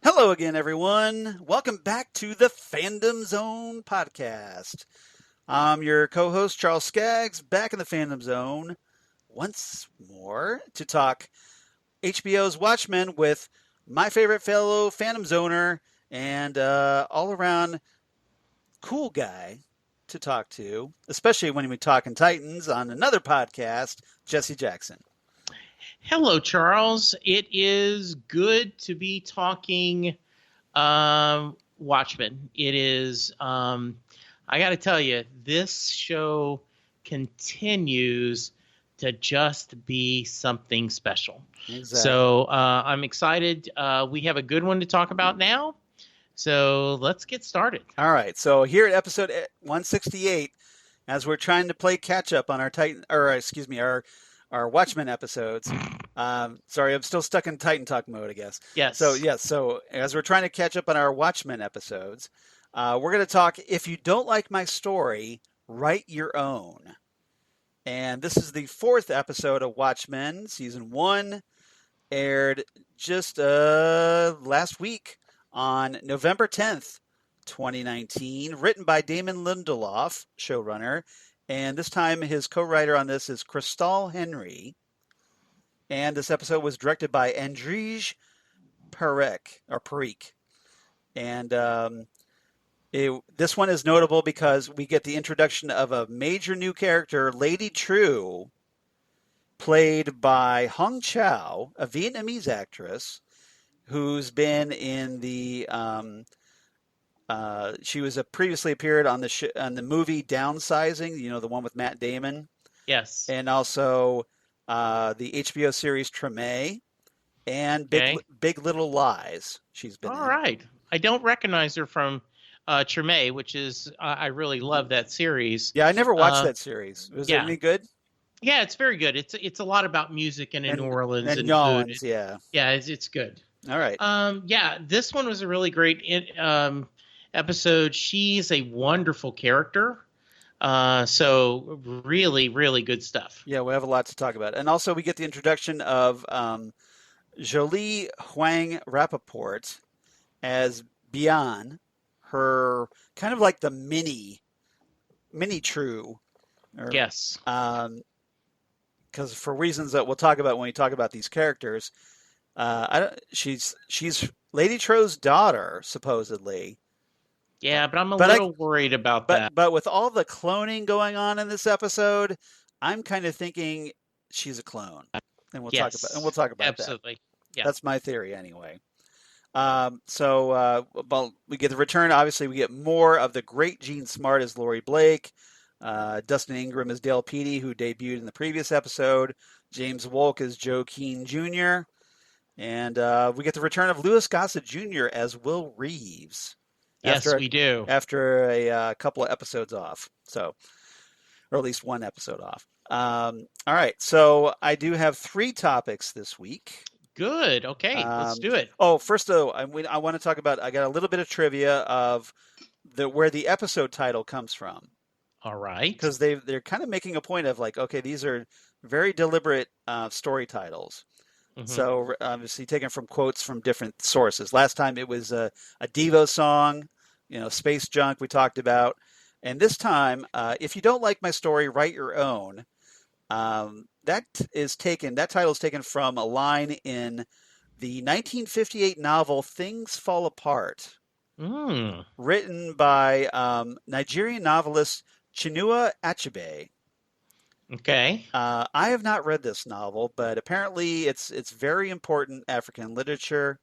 Hello again, everyone. Welcome back to the Fandom Zone podcast. I'm your co-host, Charles Skaggs, back in the Fandom Zone once more to talk HBO's Watchmen with my favorite fellow Fandom Zoner and all-around cool guy to talk to, especially when we talk in Titans on another podcast, Jesse Jackson. Hello, Charles. It is good to be talking Watchmen. It is, I got to tell you, this show continues to just be something special. Exactly. So I'm excited. We have a good one to talk about now. So let's get started. All right. So here at episode 168, as we're trying to play catch up on our Watchmen episodes. Sorry, I'm still stuck in Titan Talk mode, I guess. Yes. So as we're trying to catch up on our Watchmen episodes, we're going to talk, if you don't like my story, write your own. And this is the 4th episode of Watchmen. Season 1 aired just last week on November 10th, 2019, written by Damon Lindelof, showrunner. And this time, his co-writer on this is Crystal Henry. And this episode was directed by Andrzej Parikh. And this one is notable because we get the introduction of a major new character, Lady Trieu, played by Hong Chau, a Vietnamese actress who's been in the... she was previously appeared on the movie Downsizing, the one with Matt Damon. Yes. And also the HBO series Treme and Big Little Lies. She's been All right. I don't recognize her from Treme, which is I really love that series. Yeah, I never watched that series. Was it any good? Yeah, it's very good. It's a lot about music and in New Orleans and New Orleans, food. yeah. Yeah, it's good. All right. Yeah, this one was a really great episode. She's a wonderful character. So really, really good stuff. Yeah, we have a lot to talk about. And also we get the introduction of Jolie Huang Rappaport as Bian, her kind of like the mini True. Yes. Because for reasons that we'll talk about when we talk about these characters, she's Lady Trieu's daughter, supposedly. Yeah, but I'm a little worried about that. But with all the cloning going on in this episode, I'm kind of thinking she's a clone, and we'll talk about absolutely. that. Yeah, that's my theory anyway. So we get the return. Obviously, we get more of the great Jean Smart as Laurie Blake, Dustin Ingram as Dale Petey, who debuted in the previous episode, James Wolk as Joe Keane Jr., and we get the return of Louis Gossett Jr. as Will Reeves. Yes, we do. After a couple of episodes off, or at least one episode off. All right, so I do have 3 topics this week. Good. Okay, let's do it. Oh, first though, I want to talk about. I got a little bit of trivia of where the episode title comes from. All right, because they're kind of making a point of like, okay, these are very deliberate story titles. Mm-hmm. So obviously taken from quotes from different sources. Last time it was a Devo song, Space Junk we talked about. And this time, if you don't like my story, write your own. That title is taken from a line in the 1958 novel Things Fall Apart. Mm, written by Nigerian novelist Chinua Achebe. okay. I have not read this novel, but apparently it's very important African literature,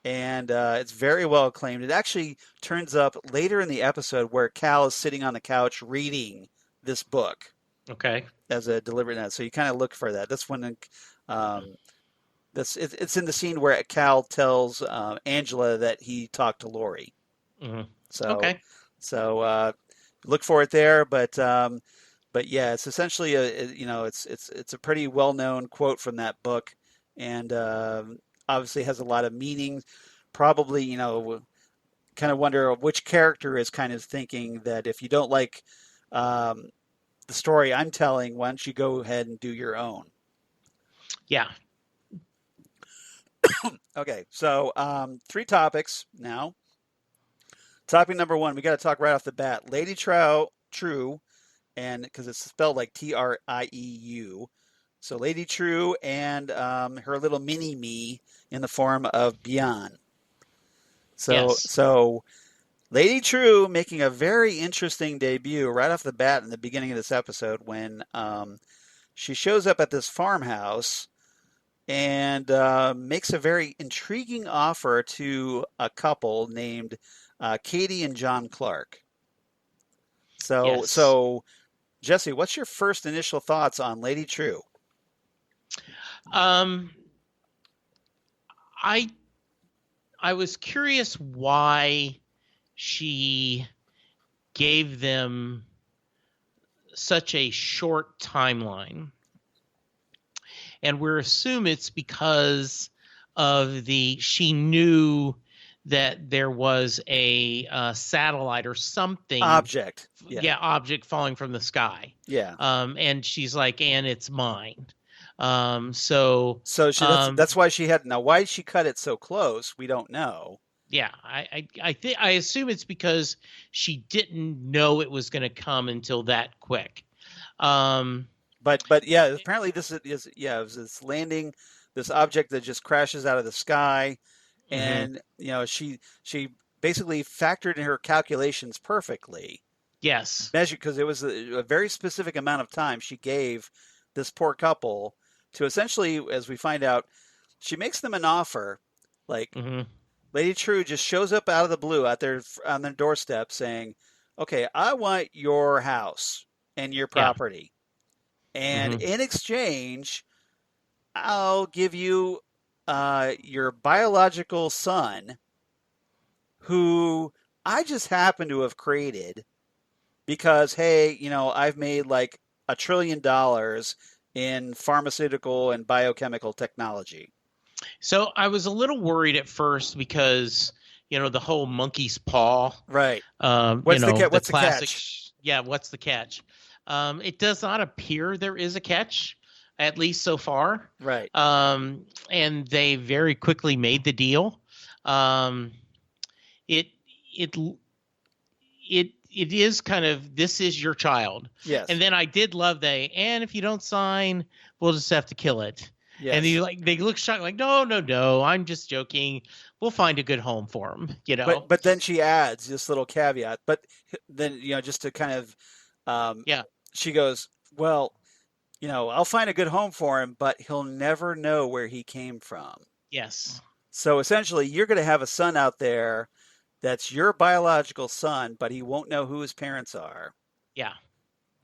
and it's very well acclaimed. It actually turns up later in the episode where Cal is sitting on the couch reading this book Okay. as a deliberate note. So you kind of look for that. That's when it's in the scene where Cal tells Angela that he talked to Laurie. Hmm. So Okay. so look for it there, but yeah, it's essentially it's a pretty well known quote from that book, and obviously has a lot of meaning. Probably kind of wonder which character is kind of thinking that if you don't like um, the story I'm telling, why don't you go ahead and do your own? Yeah. Okay, so three topics now. Topic number one, we got to talk right off the bat. Lady True, and because it's spelled like Trieu. So Lady Trieu and her little mini me in the form of Bian. So Yes. so Lady Trieu making a very interesting debut right off the bat in the beginning of this episode when she shows up at this farmhouse and makes a very intriguing offer to a couple named Katie and John Clark. So Yes. so Jesse, what's your first initial thoughts on Lady Trieu? Um, I I was curious why she gave them such a short timeline. And we're assume it's because of she knew that there was a satellite or something, Object. Yeah. yeah, object falling from the sky. Yeah. And she's like, and it's mine. So So um, that's why she had now why she cut it so close, we don't know. yeah, I think I assume it's because she didn't know it was going to come until that quick. Um, But yeah, apparently this is yeah, it was this landing, this object that just crashes out of the sky, mhm. and she basically factored in her calculations perfectly. Yes. Measured because it was a very specific amount of time she gave this poor couple to essentially, as we find out, she makes them an offer. Like Hmm. Lady True just shows up out of the blue out there on their doorstep saying, "Okay, I want your house and your Yeah. property, and Hmm. in exchange, I'll give you your biological son, who I just happen to have created because, hey, I've made like $1 trillion in pharmaceutical and biochemical technology." So I was a little worried at first because the whole monkey's paw, Right. What's the the what's the classic. catch? Yeah, what's the catch? It does not appear there is a catch, at least so far. Right. And they very quickly made the deal. Um, it it it is kind of, this is your child. Yes. And then I did love and if you don't sign, we'll just have to kill it. And Yes. they look shocked, like, no, no, no, I'm just joking. We'll find a good home for him. But then she adds this little caveat. But then just to kind of, um, Yeah. she goes, "Well, I'll find a good home for him, but he'll never know where he came from." Yes. So essentially, you're going to have a son out there that's your biological son, but he won't know who his parents are. Yeah.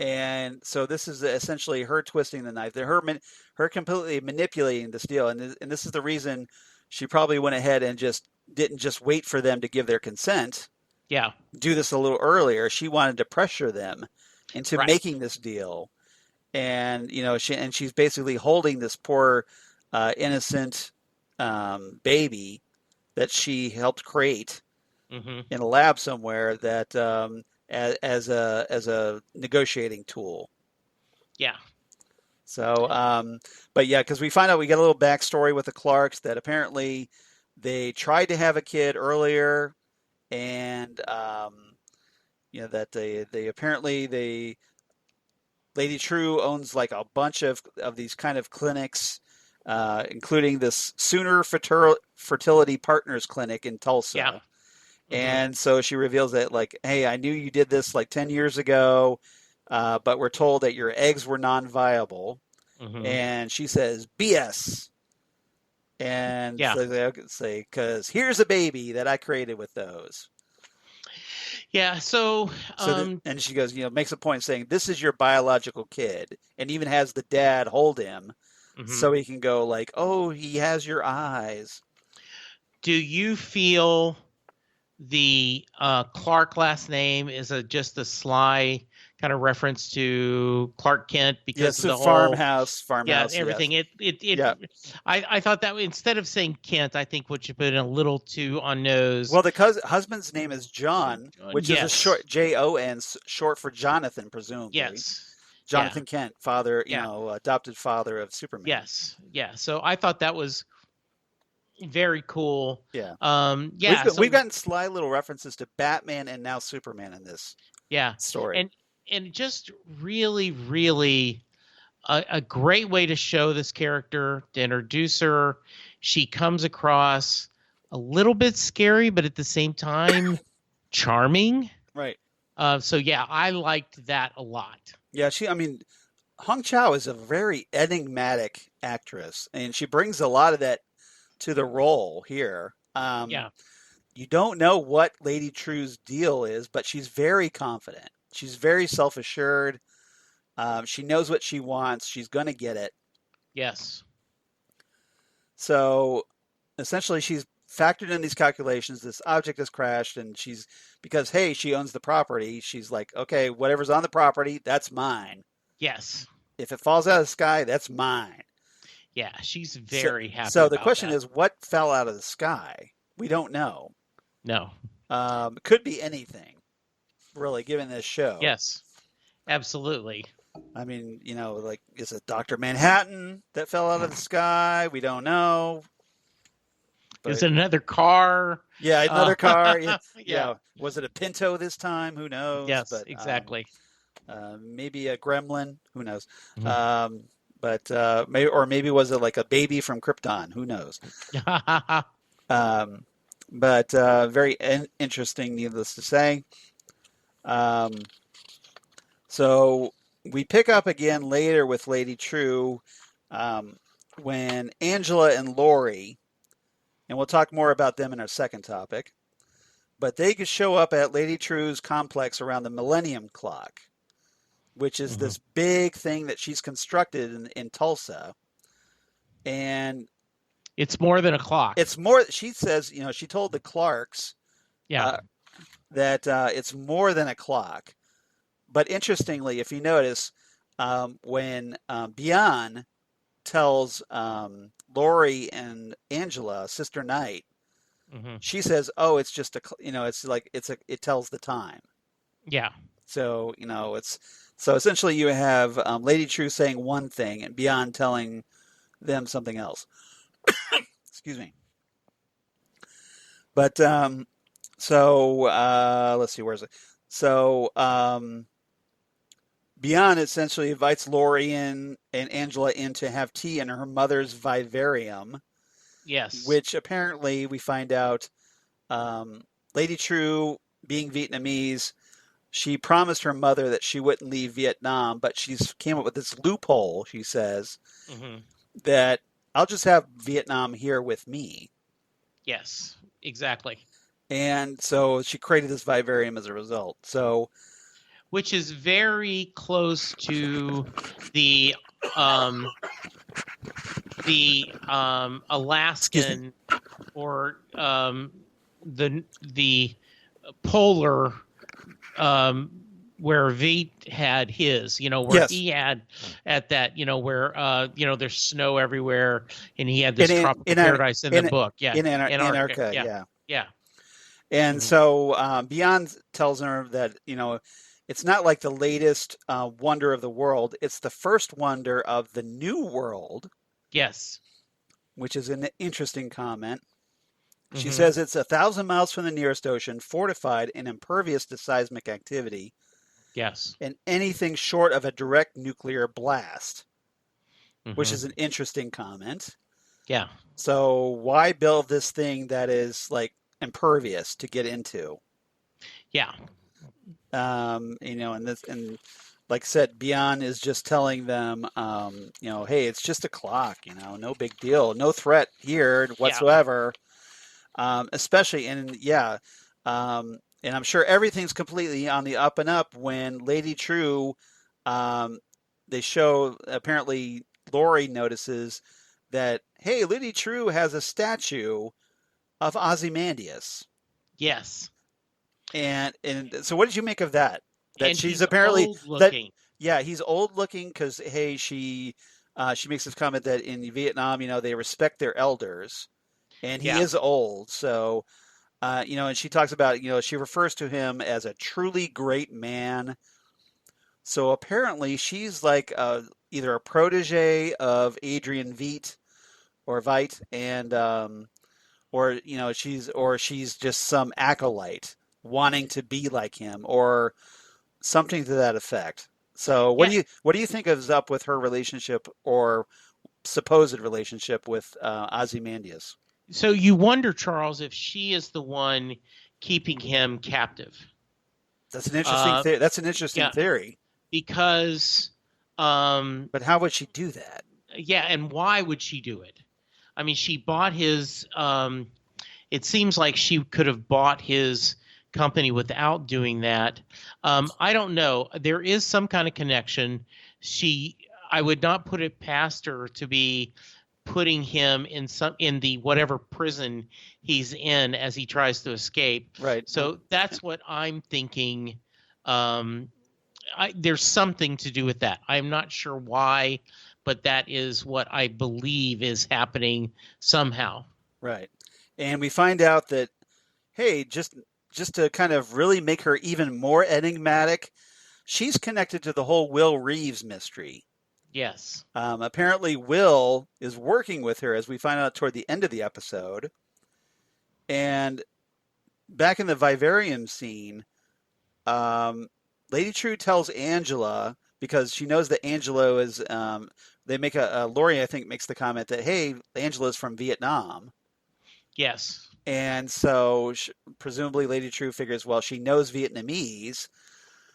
And so this is essentially her twisting the knife. Her completely manipulating this deal, and this is the reason she probably went ahead and just didn't just wait for them to give their consent. Yeah. Do this a little earlier. She wanted to pressure them into Right. making this deal, and she's basically holding this poor innocent baby that she helped create Hmm. in a lab somewhere that as a negotiating tool. Yeah. So, but yeah, because we find out we get a little backstory with the Clarks that apparently they tried to have a kid earlier, and that they apparently Lady True owns like a bunch of these kind of clinics, including this Sooner Fertility Partners Clinic in Yeah. Tulsa. And so she reveals that, like, hey, I knew you did this like 10 years ago, but we're told that your eggs were non-viable. And she says, BS. And Yeah. so they say, because here's a baby that I created with those. Yeah. So, And she goes, makes a point saying, this is your biological kid, and even has the dad hold him so he can go like, oh, he has your eyes. Do you feel the Clark last name is just a sly kind of reference to Clark Kent because of the whole farmhouse, everything? Yes. I thought that instead of saying Kent, I think what you put in a little too on nose. Well, the husband's name is John, which is a short Jon, short for Jonathan, presumably. Yes. Jonathan Kent, father, adopted father of Superman. Yes. Yeah. So I thought that was very cool. Yeah. We've gotten sly little references to Batman and now Superman in this story. And just really, really a great way to show this character, to introduce her. She comes across a little bit scary, but at the same time, charming. Right. So yeah, I liked that a lot. Yeah, Hong Chau is a very enigmatic actress, and she brings a lot of that to the role here. You don't know what Lady Trieu's deal is, but she's very confident. She's very self-assured. She knows what she wants. She's going to get it. Yes. So essentially she's factored in these calculations. This object has crashed, and because, hey, she owns the property. She's like, okay, whatever's on the property, that's mine. Yes. If it falls out of the sky, that's mine. Yeah, she's very happy. So the question is, what fell out of the sky? We don't know. No. It could be anything, really, given this show. Yes, absolutely. Is it Dr. Manhattan that fell out of the sky? We don't know. But, is it another car? Yeah, another car. Yeah. Was it a Pinto this time? Who knows? Yes, exactly. Maybe a gremlin. Who knows? Mm-hmm. Maybe was it like a baby from Krypton? Who knows? But very interesting, needless to say. So we pick up again later with Lady Trieu when Angela and Laurie, and we'll talk more about them in our second topic, but they could show up at Lady Trieu's complex around the Millennium Clock, which is this big thing that she's constructed in Tulsa. And it's more than a clock. It's more, she says, she told the Clarks that it's more than a clock. But interestingly, if you notice, when Bian tells Laurie and Angela, Sister Night, she says, "Oh, it's just it tells the time." Yeah. So so essentially you have Lady Trieu saying one thing and Bian telling them something else. Excuse me. But let's see, where is it? So Bian essentially invites Laurie and Angela in to have tea in her mother's vivarium. Yes. Which apparently we find out Lady Trieu, being Vietnamese, she promised her mother that she wouldn't leave Vietnam, but she's came up with this loophole, she says, that I'll just have Vietnam here with me. Yes, exactly. And so she created this vivarium as a result. So, which is very close to the Alaskan or the polar where Veet had his, where he had at that, where there's snow everywhere, and he had this tropical paradise in the book. Yeah, in Antarctica. Yeah. And so Bian tells her that it's not like the latest wonder of the world; it's the first wonder of the new world. Yes, which is an interesting comment. She says it's 1,000 miles from the nearest ocean, fortified and impervious to seismic activity. Yes. And anything short of a direct nuclear blast, which is an interesting comment. Yeah. So why build this thing that is like impervious to get into. Yeah. And like I said, Beyond is just telling them, hey, it's just a clock, no big deal, no threat here Yeah. whatsoever. Especially, and I'm sure everything's completely on the up and up when Lady Trieu, they show, apparently Laurie notices that, hey, Lady Trieu has a statue of Ozymandias. Yes. And so what did you make of that? That And she's he's apparently old that looking. yeah, he's old looking because hey, she makes this comment that in Vietnam, they respect their elders, and he Yeah. is old. So and she talks about, she refers to him as a truly great man. So apparently she's like either a protege of Adrian Veidt, and she's just some acolyte wanting to be like him, or something to that effect. So Yeah. what do you think is up with her relationship or supposed relationship with Ozymandias? So you wonder, Charles, if she is the one keeping him captive. That's an interesting Uh, theory. That's an interesting yeah, theory. because But how would she do that? yeah, and why would she do it? I mean, she bought his. It seems like she could have bought his company without doing that. I don't know. There is some kind of connection. I would not put it past her to be putting him in the whatever prison he's in as he tries to escape. Right. So that's what I'm thinking. Um, there's something to do with that. I'm not sure why, but that is what I believe is happening somehow. Right. And we find out that, hey, just to kind of really make her even more enigmatic, she's connected to the whole Will Reeves mystery. Yes. Apparently, Will is working with her, as we find out toward the end of the episode. And back in the vivarium scene, Lady Trieu tells Angela, because she knows that Angela is. They make Laurie, I think, makes the comment that, hey, Angela's from Vietnam. Yes. And so presumably Lady Trieu figures, well, she knows Vietnamese.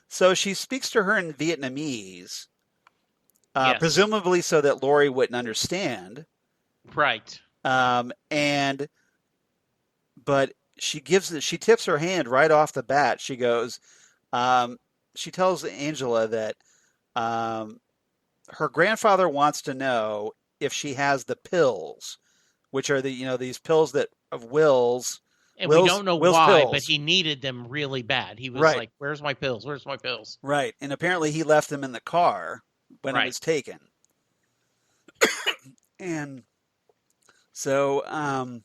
So she speaks to her in Vietnamese, Yes. presumably so that Laurie wouldn't understand. Right. But she tips her hand right off the bat. She goes, she tells Angela that her grandfather wants to know if she has the pills, which are these pills that of Will's. And we don't know why, pills. but he needed them really bad. He was Right. like, "Where's my pills? Where's my pills?" Right. And apparently he left them in the car when it was taken. And so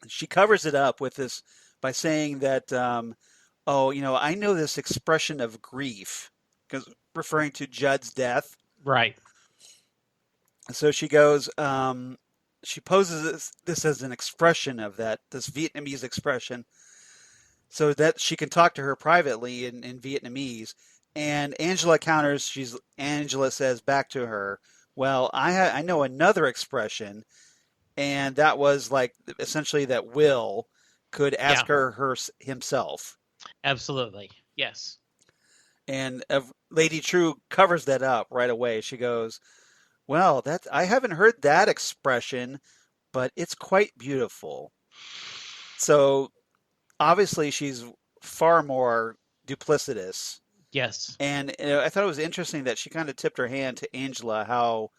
she covers it up with this by saying that, I know this expression of grief, because referring to Judd's death. Right. So she goes, she poses this as an expression of that, this Vietnamese expression, so that she can talk to her privately in Vietnamese. And Angela counters, Angela says back to her, well, I know another expression, and that was like essentially that Will could ask her himself. Absolutely. Yes. And Lady Trieu covers that up right away. She goes, well, I haven't heard that expression, but it's quite beautiful. So obviously she's far more duplicitous. Yes. And I thought it was interesting that she kind of tipped her hand to Angela, how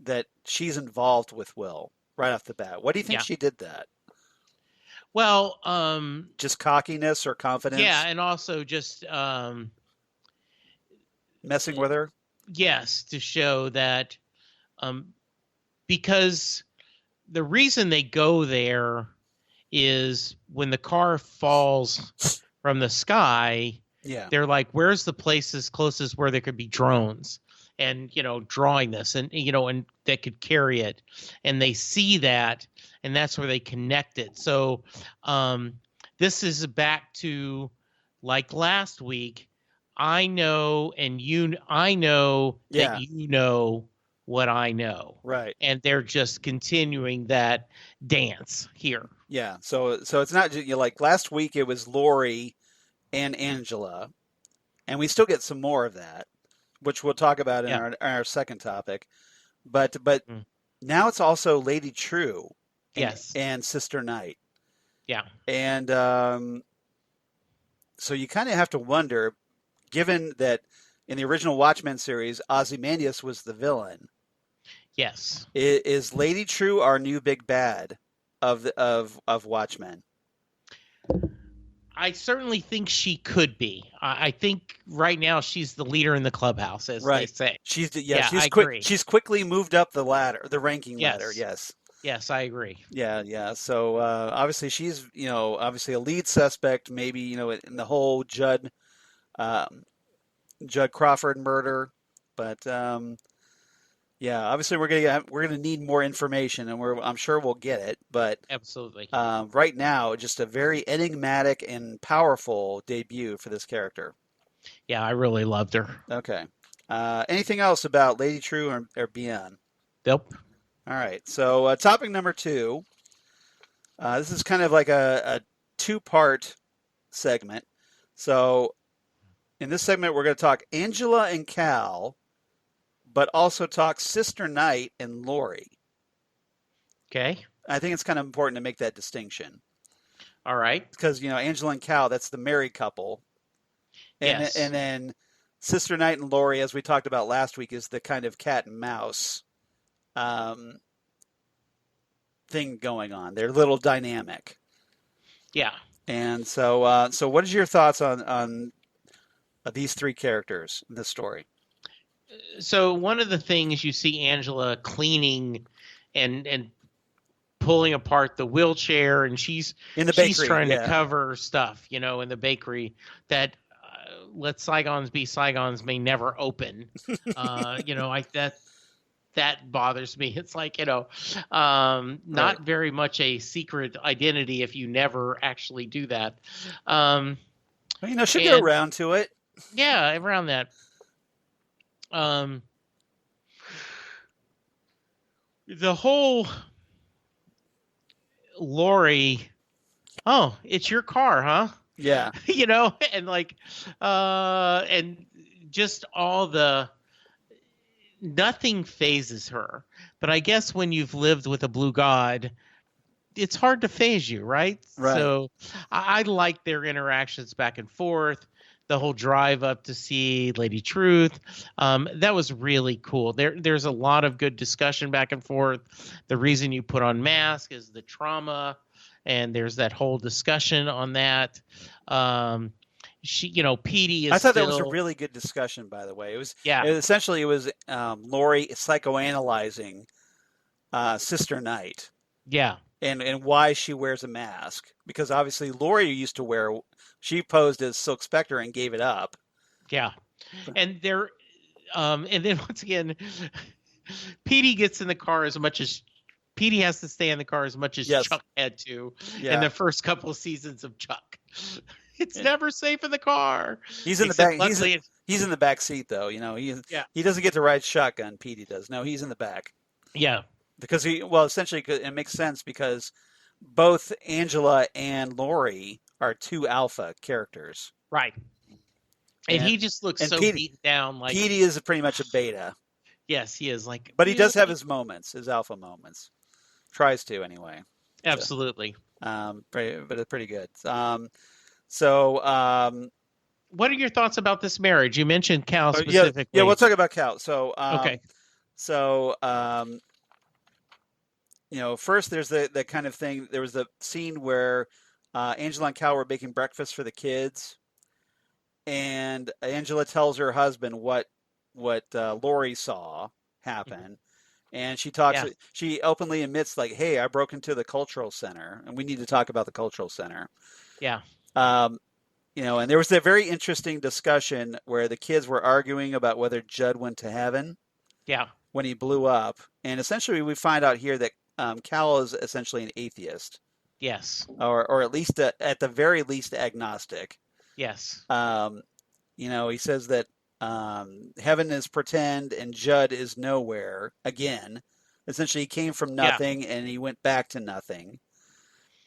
that she's involved with Will right off the bat. What do you think she did that? Well, just cockiness or confidence? Yeah, and also just messing with her? Yes, to show that because the reason they go there is when the car falls from the sky, they're like, where's the places closest where there could be drones and, drawing this and, and that could carry it. And they see that, and that's where they connect it. So this is back to like last week. I know, and I know that you know what I know. Right. And they're just continuing that dance here. Yeah. So it's not just, like last week it was Laurie and Angela, and we still get some more of that, which we'll talk about in Yeah. our second topic. But Mm. now it's also Lady Trieu Yes. and Sister Night. Yeah. And so you kind of have to wonder, given that in the original Watchmen series, Ozymandias was the villain. Yes. Is Lady Trieu our new big bad of Watchmen? I certainly think she could be. I think right now she's the leader in the clubhouse, as they Right. say. She's I agree. She's quickly moved up the ladder, the ranking ladder. Yes. Yes. Yes, I agree. Yeah. So obviously she's obviously a lead suspect, maybe in the whole um, Judd Crawford murder, but yeah, obviously we're gonna need more information, and I'm sure we'll get it. But Absolutely. right now, just a very enigmatic and powerful debut for this character. Yeah, I really loved her. Okay. Anything else about Lady Trieu or Beyond? Nope. All right. So topic number 2. This is kind of like a two-part segment. So in this segment, we're going to talk Angela and Cal, but also talk Sister Night and Laurie. Okay. I think it's kind of important to make that distinction. All right. Because, Angela and Cal, that's the married couple. And, Yes. and then Sister Night and Laurie, as we talked about last week, is the kind of cat and mouse thing going on. They're a little dynamic. Yeah. And so what is your thoughts on these three characters in this story? So one of the things you see Angela cleaning and pulling apart the wheelchair, and she's In the bakery, she's trying yeah. to cover stuff, in the bakery that let Saigons be Saigons may never open. That bothers me. It's like, not Right. very much a secret identity if you never actually do that. Well, she'll get around to it. Yeah, around that. The whole Laurie, oh, it's your car, huh? Yeah. And like, and just all the, nothing phases her. But I guess when you've lived with a blue god, it's hard to phase you, right? Right. So I like their interactions back and forth. The whole drive up to see Lady Trieu, that was really cool. There's a lot of good discussion back and forth. The reason you put on mask is the trauma, and there's that whole discussion on that. Petey is. I thought that was a really good discussion, by the way. It was essentially Laurie psychoanalyzing Sister Night. Yeah. And why she wears a mask, because obviously Laurie used to she posed as Silk Spectre and gave it up. Yeah, and then once again, Petey gets in the car as much as Petey has to stay in the car as much as Chuck had to in the first couple of seasons of Chuck. It's never safe in the car. He's in the back. He's in the back seat though. He doesn't get to ride shotgun. Petey does. No, he's in the back. Yeah. Because essentially it makes sense because both Angela and Laurie are two alpha characters. Right. And he just looks so beaten down. Like Petey is pretty much a beta. Yes, he is. Like, but he does have his moments, his alpha moments. Tries to anyway. Absolutely. But it's pretty good. What are your thoughts about this marriage? You mentioned Cal specifically. Yeah, we'll talk about Cal. So okay. So first there's the kind of thing. There was the scene where Angela and Cal were making breakfast for the kids, and Angela tells her husband what Laurie saw happen, and she talks. Yeah. She openly admits, like, "Hey, I broke into the cultural center, and we need to talk about the cultural center." Yeah. And there was a very interesting discussion where the kids were arguing about whether Judd went to heaven. Yeah. When he blew up, and essentially we find out here that Cal is essentially an atheist. Yes. Or at least at the very least agnostic. Yes. He says that heaven is pretend and Judd is nowhere again. Essentially, he came from Yeah. nothing and he went back to nothing.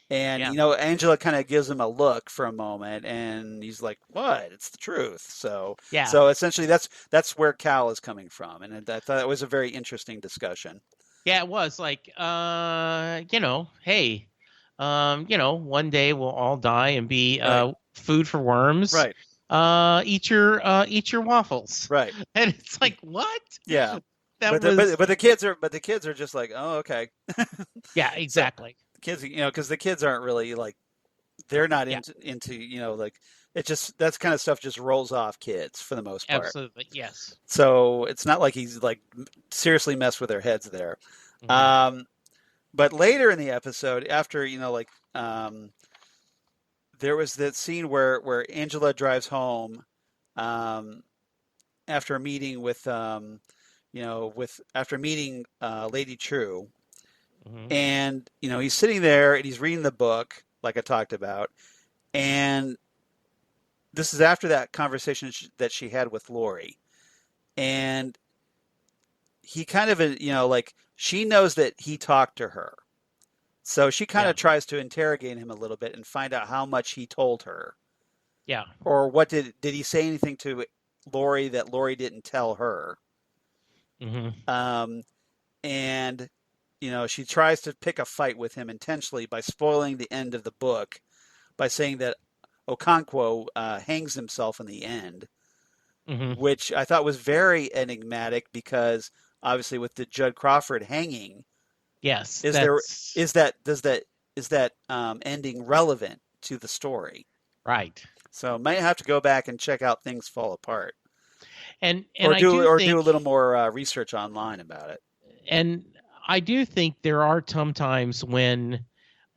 And Yeah. Angela kind of gives him a look for a moment, and he's like, "What? It's the truth." So, Yeah. so essentially, that's where Cal is coming from, and I thought it was a very interesting discussion. Yeah, it was like, hey, one day we'll all die and be Right, food for worms. right, Eat your waffles. right. And it's like, what? Yeah, That but the was, but the kids are just like, "Oh, okay." yeah, So exactly. kids, because the kids aren't really like they're not Yeah, into like it just that's kind of stuff just rolls off kids for the most part. absolutely. Yes. So it's not like he's like seriously messed with their heads there. Hmm. Um, but later in the episode, after there was that scene where Angela drives home um, after a meeting with after meeting Lady Trieu, Hmm. and he's sitting there and he's reading the book like I talked about, and this is after that conversation that she had with Laurie, and he kind of like she knows that he talked to her. So she kind Yeah. of tries to interrogate him a little bit and find out how much he told her. Yeah. Or what did he say anything to Laurie that Laurie didn't tell her? Hmm. Um, and she tries to pick a fight with him intentionally by spoiling the end of the book by saying that Okonkwo hangs himself in the end, Hmm. which I thought was very enigmatic because obviously with the Judd Crawford hanging, Yes. is there That's is that does that is that ending relevant to the story? right. So might have to go back and check out Things Fall Apart, And I do or do think, a little more research online about it. and I do think there are some times when,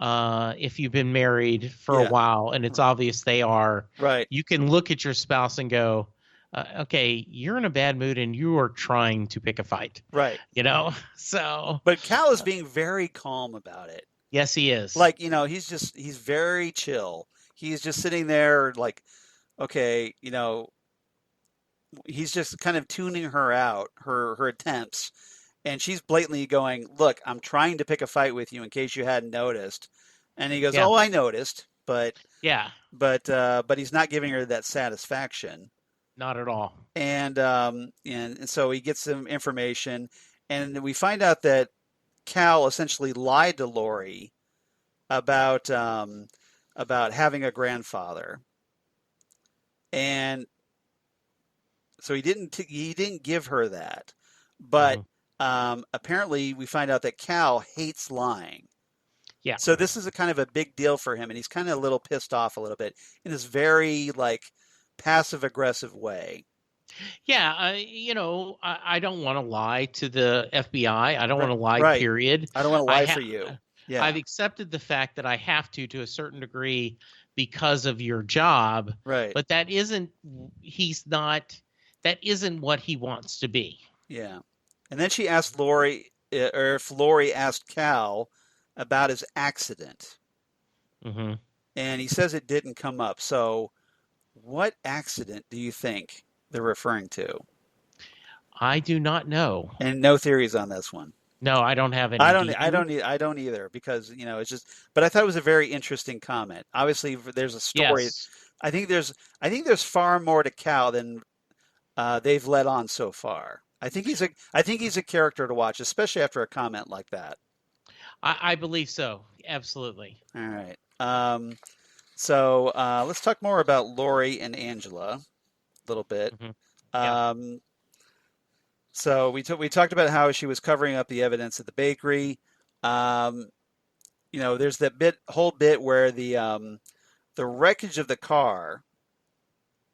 if you've been married for a Yeah, while and it's obvious they are, right, you can look at your spouse and go, okay, you're in a bad mood and you are trying to pick a fight, right. So, But Cal is being very calm about it. yes, he is. Like he's very chill. He's just sitting there like, okay, he's just kind of tuning her out, her attempts, and she's blatantly going, "Look, I'm trying to pick a fight with you in case you hadn't noticed." And he goes, Yeah. "Oh, I noticed," Yeah. but he's not giving her that satisfaction. Not at all. And so he gets some information, and we find out that Cal essentially lied to Laurie about about having a grandfather, and so he didn't give her that, but Hmm. apparently we find out that Cal hates lying. Yeah. So this is a kind of a big deal for him, and he's kind of a little pissed off a little bit in this very like passive aggressive way. Yeah. I don't want to lie to the FBI. I don't want Right, to lie, right. period. I don't want to I lie for have. you. I've Yeah, accepted the fact that I have to a certain degree because of your job, right. but he's not, that isn't what he wants to be. Yeah. And then she asked Lori, or if Lori asked Cal about his accident, Hmm. and he says it didn't come up. So, what accident do you think they're referring to? I do not know. And no theories on this one. No, I don't have any. Do you? I don't either because it's just. But I thought it was a very interesting comment. Obviously, there's a story. Yes. I think there's far more to Cal than they've let on so far. I think he's a character to watch, especially after a comment like that. I believe so. Absolutely. All right. So let's talk more about Lori and Angela a little bit. Hmm. Yeah. Um, so we talked about how she was covering up the evidence at the bakery. Um, there's that whole bit where the wreckage of the car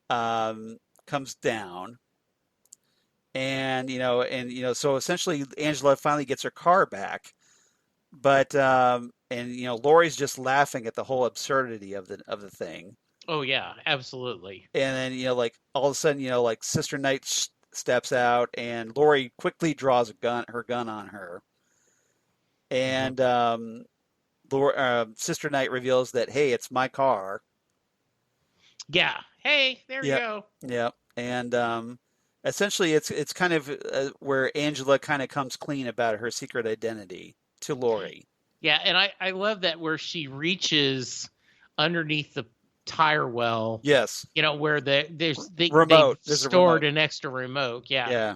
comes down, and so essentially Angela finally gets her car back, but and Lori's just laughing at the whole absurdity of the thing. Oh yeah, absolutely. And then like all of a sudden like Sister Knight steps out, and Laurie quickly draws her gun on her, Hmm. and Sister Knight reveals that, hey, it's my car. Yeah. Hey, there you Yep, go. yep. And essentially it's kind of where Angela kind of comes clean about her secret identity to Laurie. Yeah, and I love that where she reaches underneath the tire well, Yes, where they've remote. There's a stored remote. an extra remote. Yeah. Yeah,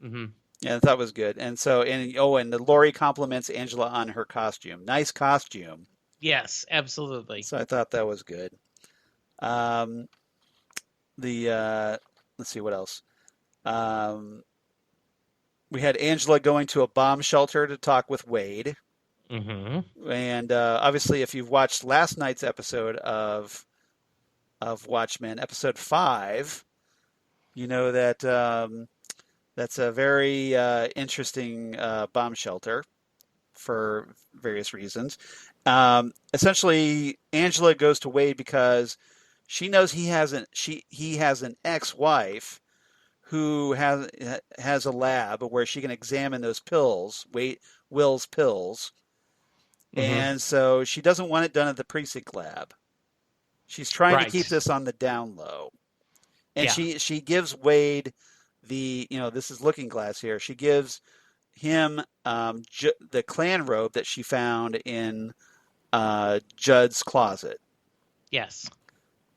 Hmm. yeah, that was good. And so, and the Laurie compliments Angela on her costume. Nice costume. Yes, absolutely. So I thought that was good. Um, the let's see what else. Um, we had Angela going to a bomb shelter to talk with Wade. Hmm. And obviously, if you've watched last night's episode of Watchmen, episode 5, you know that that's a very interesting bomb shelter for various reasons. Essentially, Angela goes to Wade because she knows he has an ex-wife who has a lab where she can examine those pills, Will's pills, Hmm. and so she doesn't want it done at the precinct lab. She's trying to keep Right. this on the down low, and Yeah. she gives Wade this is Looking Glass here. She gives him the clan robe that she found in Judd's closet. Yes.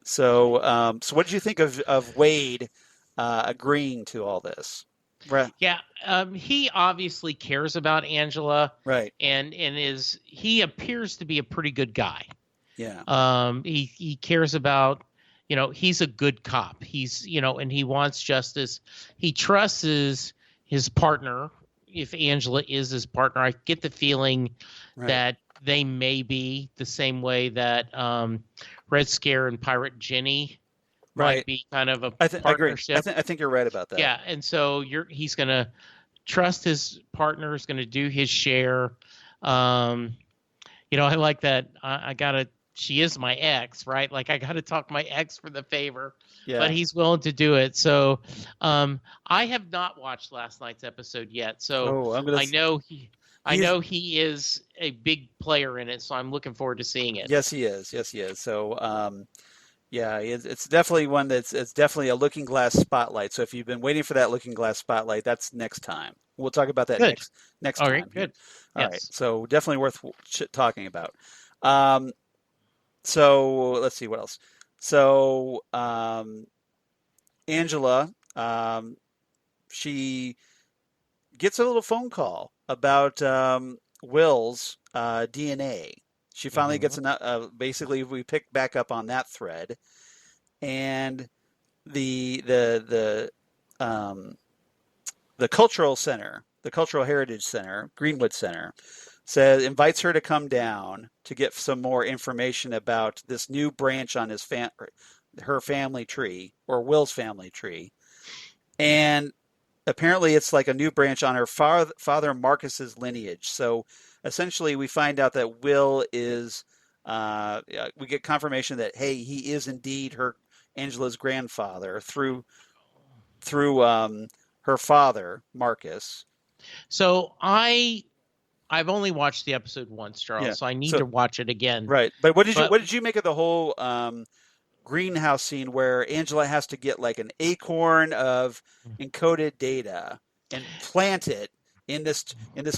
So what did you think of Wade agreeing to all this? Right. Yeah. He obviously cares about Angela, Right. and he appears to be a pretty good guy. Yeah. He cares about, he's a good cop. He's, and he wants justice. He trusts his partner. If Angela is his partner, I get the feeling Right. that they may be the same way that Red Scare and Pirate Jenny Right. might be kind of a I agree. partnership. I think you're right about that. Yeah, and so he's going to trust his partner, is going to do his share. I like that. I gotta. She is my ex, right? Like I gotta talk my ex for the favor, Yeah. but he's willing to do it. So, I have not watched last night's episode yet. So I know he is a big player in it. So I'm looking forward to seeing it. Yes, he is. Yes, he is. So, yeah, it's definitely one it's definitely a Looking Glass spotlight. So if you've been waiting for that Looking Glass spotlight, that's next time. We'll talk about that Good. next All time. right. Good. All Yes. right. So definitely worth talking about. So let's see what else. So Angela, she gets a little phone call about Will's DNA. She finally gets basically we pick back up on that thread, and the cultural center, the Cultural Heritage Center, Greenwood Center, invites her to come down to get some more information about this new branch on her family tree, or Will's family tree, and apparently it's like a new branch on her father Marcus's lineage. So essentially, we find out that Will is. We get confirmation that hey, he is indeed Angela's grandfather through her father Marcus. So I've only watched the episode once, Charles. Yeah. So I need to watch it again. Right. But what did you make of the whole greenhouse scene where Angela has to get like an acorn of encoded data and plant it in this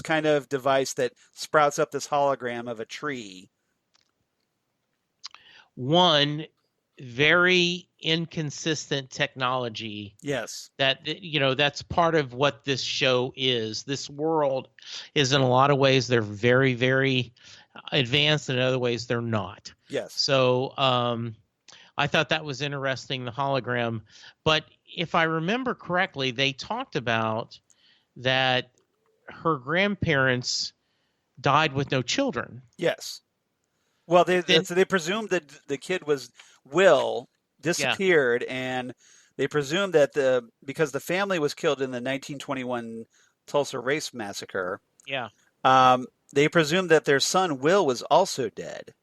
kind of device that sprouts up this hologram of a tree? One, very inconsistent technology. Yes. That's part of what this show is. This world is, in a lot of ways, they're very, very advanced, and in other ways they're not. Yes. So I thought that was interesting, the hologram. But if I remember correctly, they talked about that her grandparents died with no children. Yes. Well, they presumed that the kid was Will disappeared, and they presumed that because the family was killed in the 1921 Tulsa Race Massacre. Yeah. They presumed that their son Will was also dead.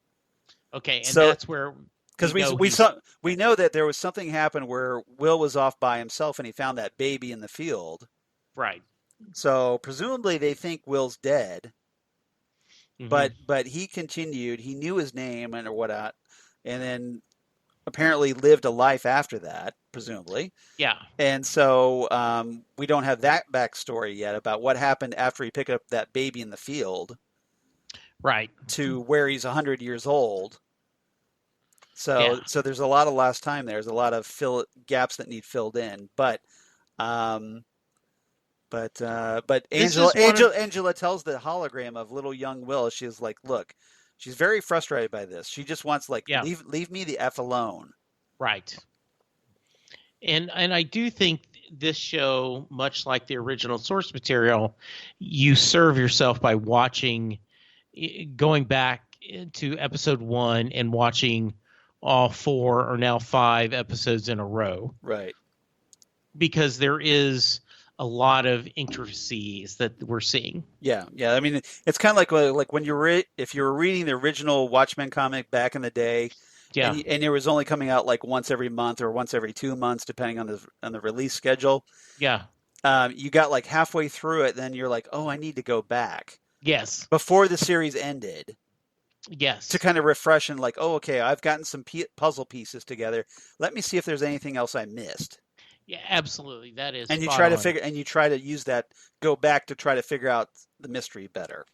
Okay, and so, that's where because we know that there was something happened where Will was off by himself and he found that baby in the field. Right. So presumably they think Will's dead. Mm-hmm. But he continued. He knew his name and whatnot, and then apparently lived a life after that, presumably. Yeah. And so we don't have that backstory yet about what happened after he picked up that baby in the field Right. to where he's 100 years old. Yeah. So there's a lot of lost time there. There's a lot of gaps that need filled in. Um, but This Angela is one of Angela tells the hologram of little young Will. She's like, look, she's very frustrated by this. She just wants like yeah. leave me the F alone. Right. And I do think this show, much like the original source material, you serve yourself by going back to episode 1 and watching all 4 or now 5 episodes in a row. Right. Because there is a lot of intricacies that we're seeing. Yeah. I mean, it's kind of like when if you were reading the original Watchmen comic back in the day. Yeah. And it was only coming out like once every month or once every 2 months, depending on the release schedule. Yeah. You got like halfway through it, then you're like, oh, I need to go back. Yes. Before the series ended. Yes. To kind of refresh and like, oh, okay, I've gotten some puzzle pieces together. Let me see if there's anything else I missed. Yeah, absolutely. That is. And you spot try on. to try to use that, go back to try to figure out the mystery better.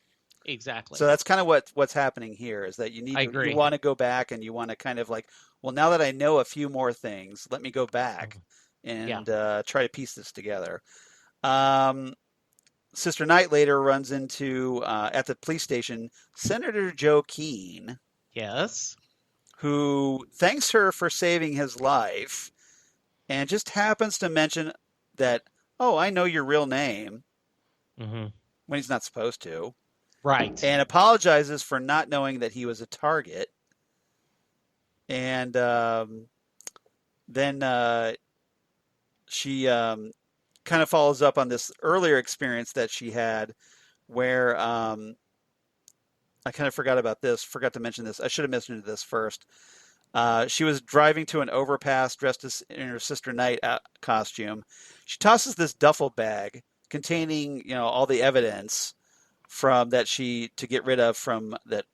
Exactly. So that's kind of what's happening here is that you want to go back and you want to kind of like, well, now that I know a few more things, let me go back and try to piece this together. Sister Night later runs into at the police station Senator Joe Keene. Yes. Who thanks her for saving his life, and just happens to mention that, oh, I know your real name, when he's not supposed to. Right. And apologizes for not knowing that he was a target. And then she kind of follows up on this earlier experience that she had where I kind of forgot to mention this. I should have mentioned this first. She was driving to an overpass dressed in her Sister Night costume. She tosses this duffel bag containing, all the evidence from that to get rid of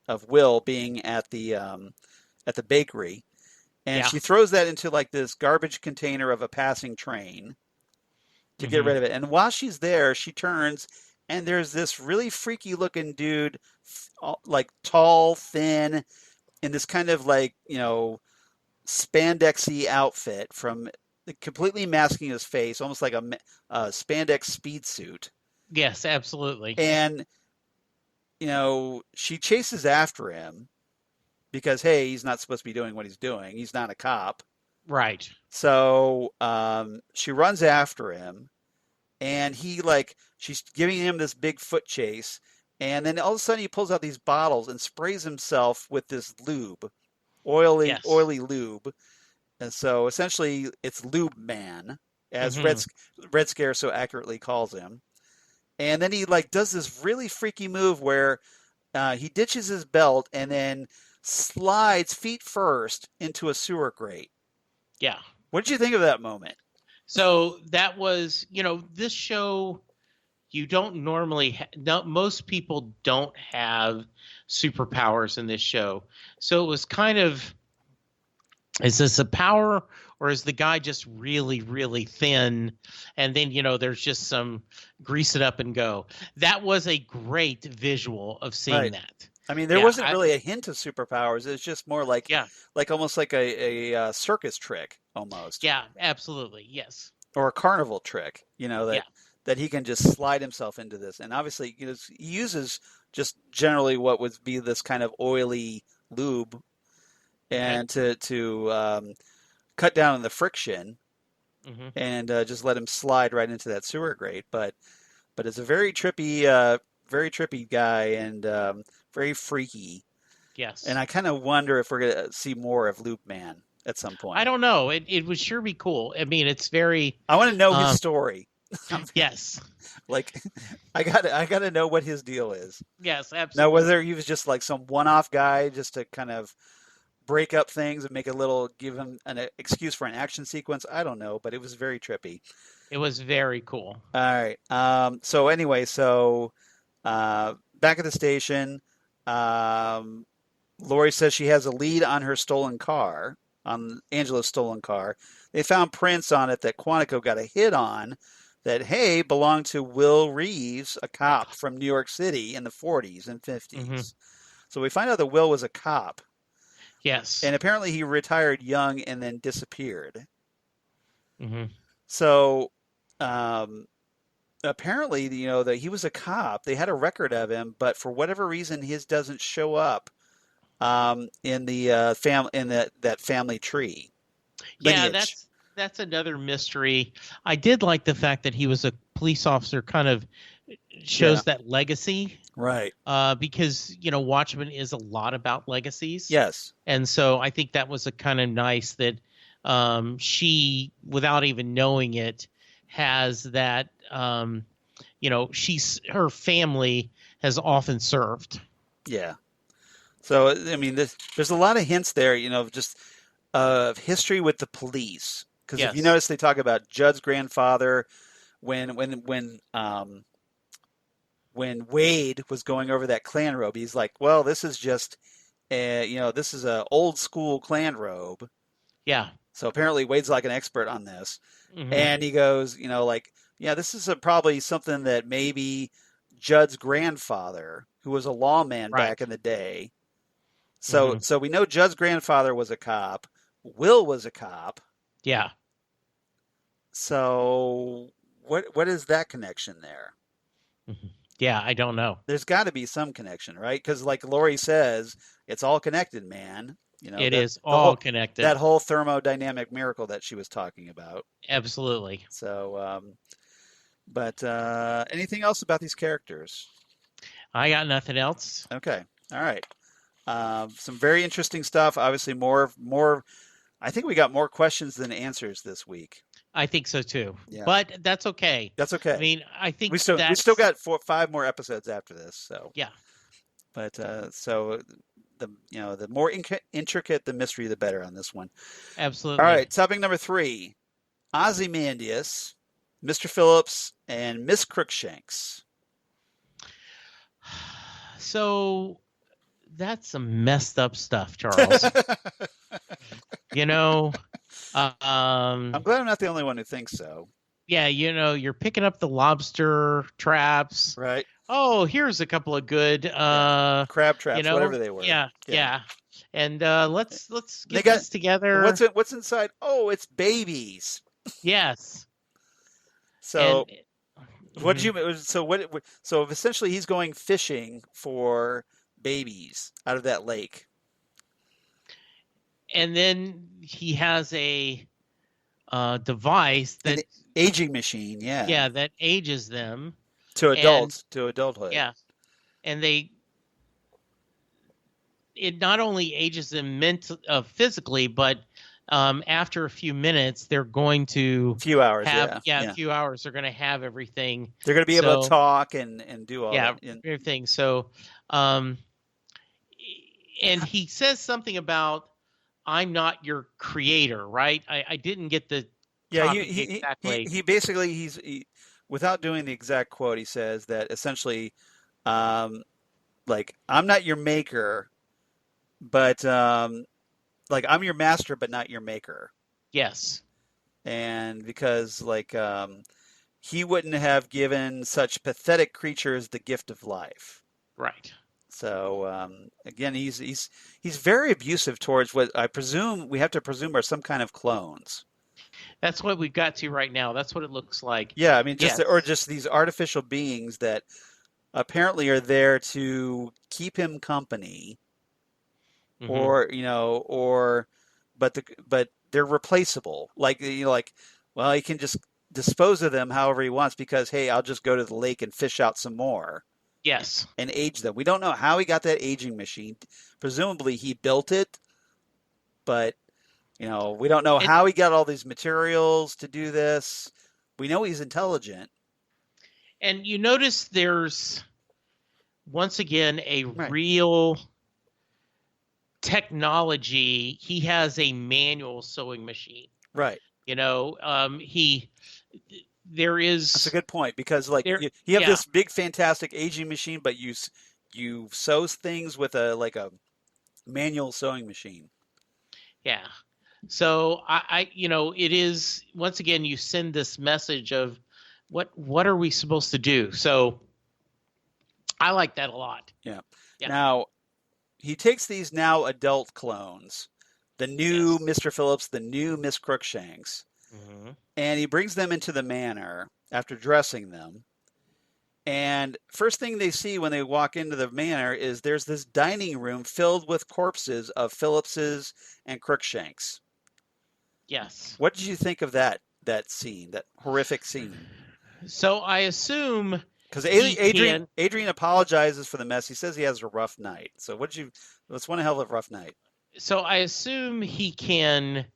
of Will being at the bakery, and she throws that into like this garbage container of a passing train to get rid of it. And while she's there, she turns and there's this really freaky looking dude, like tall, thin, in this kind of like spandexy outfit from completely masking his face, almost like a spandex speed suit. Yes, absolutely. And she chases after him because, hey, he's not supposed to be doing what he's doing. He's not a cop. Right. So she runs after him, and she's giving him this big foot chase, and then all of a sudden he pulls out these bottles and sprays himself with this lube, oily lube. And so essentially it's Lube Man, as Red Scare so accurately calls him. And then he does this really freaky move where he ditches his belt and then slides feet first into a sewer grate. Yeah. What did you think of that moment? So that was, this show, you don't normally, most people don't have superpowers in this show. So it was kind of, is this a power or is the guy just really, really thin? And then, there's just some grease it up and go. That was a great visual of seeing that. I mean, there wasn't really a hint of superpowers. It was just more like almost like a circus trick almost. Yeah, absolutely. Yes. Or a carnival trick, that he can just slide himself into this. And obviously, he uses just generally what would be this kind of oily lube and to cut down on the friction and just let him slide right into that sewer grate. But it's a very trippy guy and very freaky. Yes. And I kind of wonder if we're going to see more of Loop Man at some point. I don't know. It would sure be cool. I mean, it's very... I want to know his story. Yes. I gotta know what his deal is. Yes, absolutely. Now, whether he was just like some one-off guy just to kind of break up things and give him an excuse for an action sequence, I don't know, but it was very trippy. It was very cool. All right. So anyway, back at the station, Laurie says she has a lead on her stolen car. on Angela's stolen car. They found prints on it that Quantico got a hit on that, hey, belonged to Will Reeves, a cop from New York City in the 40s and Hmm. 50s. So we find out that Will was a cop, Yes. and apparently he retired young and then disappeared. Hmm. So um, apparently, that he was a cop. They had a record of him, but for whatever reason, his doesn't show up in the that family tree Yeah, lineage. that's another mystery. I did like the fact that he was a police officer, kind of Yeah. shows that legacy, Right. because Watchmen is a lot about legacies, Yes. and so I think that was a kind of nice that she, without even knowing it, has that. She's her family has often served. Yeah. So I mean, there's a lot of hints there, just of history with the police. Because if you Yes. notice, they talk about Judd's grandfather when Wade was going over that Klan robe. He's like, well, this is just this is a old school Klan robe. Yeah. So apparently Wade's like an expert on this. Hmm. And he goes, like, yeah, this is probably something that maybe Judd's grandfather, who was a lawman back Right. in the day. So Hmm. so we know Judd's grandfather was a cop. Will was a cop. Yeah. So what is that connection there? Hmm. Yeah. I don't know. There's got to be some connection, right? Because like Laurie says, it's all connected, man. It That is the all whole connected. that whole thermodynamic miracle that she was talking about. Absolutely. So, but anything else about these characters? I got nothing else. Okay, all right. Some very interesting stuff. Obviously, more. I think we got more questions than answers this week. I think so too. Yeah, But that's okay. that's I okay. mean, I think We still that's got 5 more episodes after this. So, yeah, but so the more intricate the mystery, the better on this one. All absolutely. right, topic number 3: Ozymandias, Mr. Phillips, and Miss Crookshanks. So that's some messed up stuff, Charles. You know, I'm glad I'm not the only one who thinks so. yeah, you're picking up the lobster traps. Right? Oh, here's a couple of good Yeah. Crab traps, whatever they were. yeah, Yeah. yeah. And let's They get got this together. what's inside? Oh, it's babies. Yes. So And what did mhm. you? So essentially, he's going fishing for babies out of that lake. And then he has a device An that aging machine, yeah, yeah, that ages them. to And adults, to adulthood. yeah, and it not only ages them physically, but after a few minutes they're going to A few hours, have a yeah. few hours they're going to have everything. They're going to be able to So talk and do all yeah, that. And, everything. So um and he says something about I'm not your creator, right? I didn't get the yeah, topic exactly. he basically without doing the exact quote, he says that essentially, um, like I'm not your maker, but like I'm your master, but not your maker. Yes. And because like he wouldn't have given such pathetic creatures the gift of life. Right. So again, he's very abusive towards what I presume we have to presume are some kind of clones. That's what we've got to right now. That's what it looks like. Yeah, I mean, Yes. just these artificial beings that apparently are there to keep him company, Hmm. or but they're replaceable. Like like well, he can just dispose of them however he wants because hey, I'll just go to the lake and fish out some more Yes. and age them. We don't know how he got that aging machine. Presumably he built it, but we don't know And how he got all these materials to do this. We know he's intelligent. and you notice there's once again a Right. real technology. He has a manual sewing machine. Right. He there That's a is good point because like there you have yeah, this big fantastic aging machine, but you sew things with a manual sewing machine. yeah. So it is, once again, you send this message of what are we supposed to do? So I like that a lot. Yeah. Yeah. Now, he takes these now adult clones, the new Yes. Mr. Phillips, the new Miss Crookshanks, Hmm. and he brings them into the manor after dressing them. And first thing they see when they walk into the manor is there's this dining room filled with corpses of Phillipses and Crookshanks. Yes. What did you think of that scene, that horrific scene? So I assume Because he can. Adrian apologizes for the mess. He says he has a rough night. So what did you? It's one hell of a rough night. So I assume he can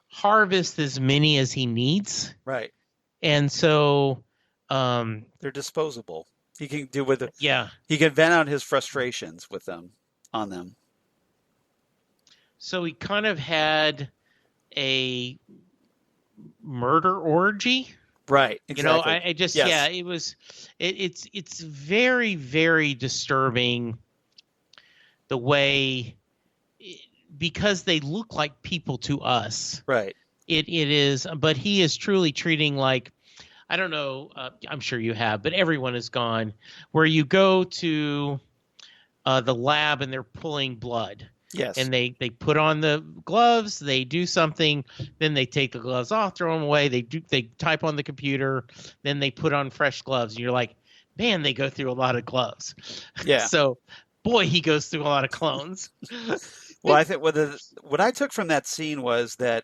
harvest as many as he needs, Right. and so, um, They're disposable. He can do with it. yeah. He can vent out his frustrations with them, on them. So he kind of had a murder orgy. Right. Exactly. I just, yeah, Yes. it was, it's very, very disturbing the way, because they look like people to us. Right. It is, but he is truly treating like, I don't know, I'm sure you have, but everyone has gone where you go to the lab and they're pulling blood. Yes. And they put on the gloves, they do something, then they take the gloves off, throw them away, they type on the computer, then they put on fresh gloves, and you're like, man, they go through a lot of gloves. Yeah. So, boy, he goes through a lot of clones. Well, I think what I took from that scene was that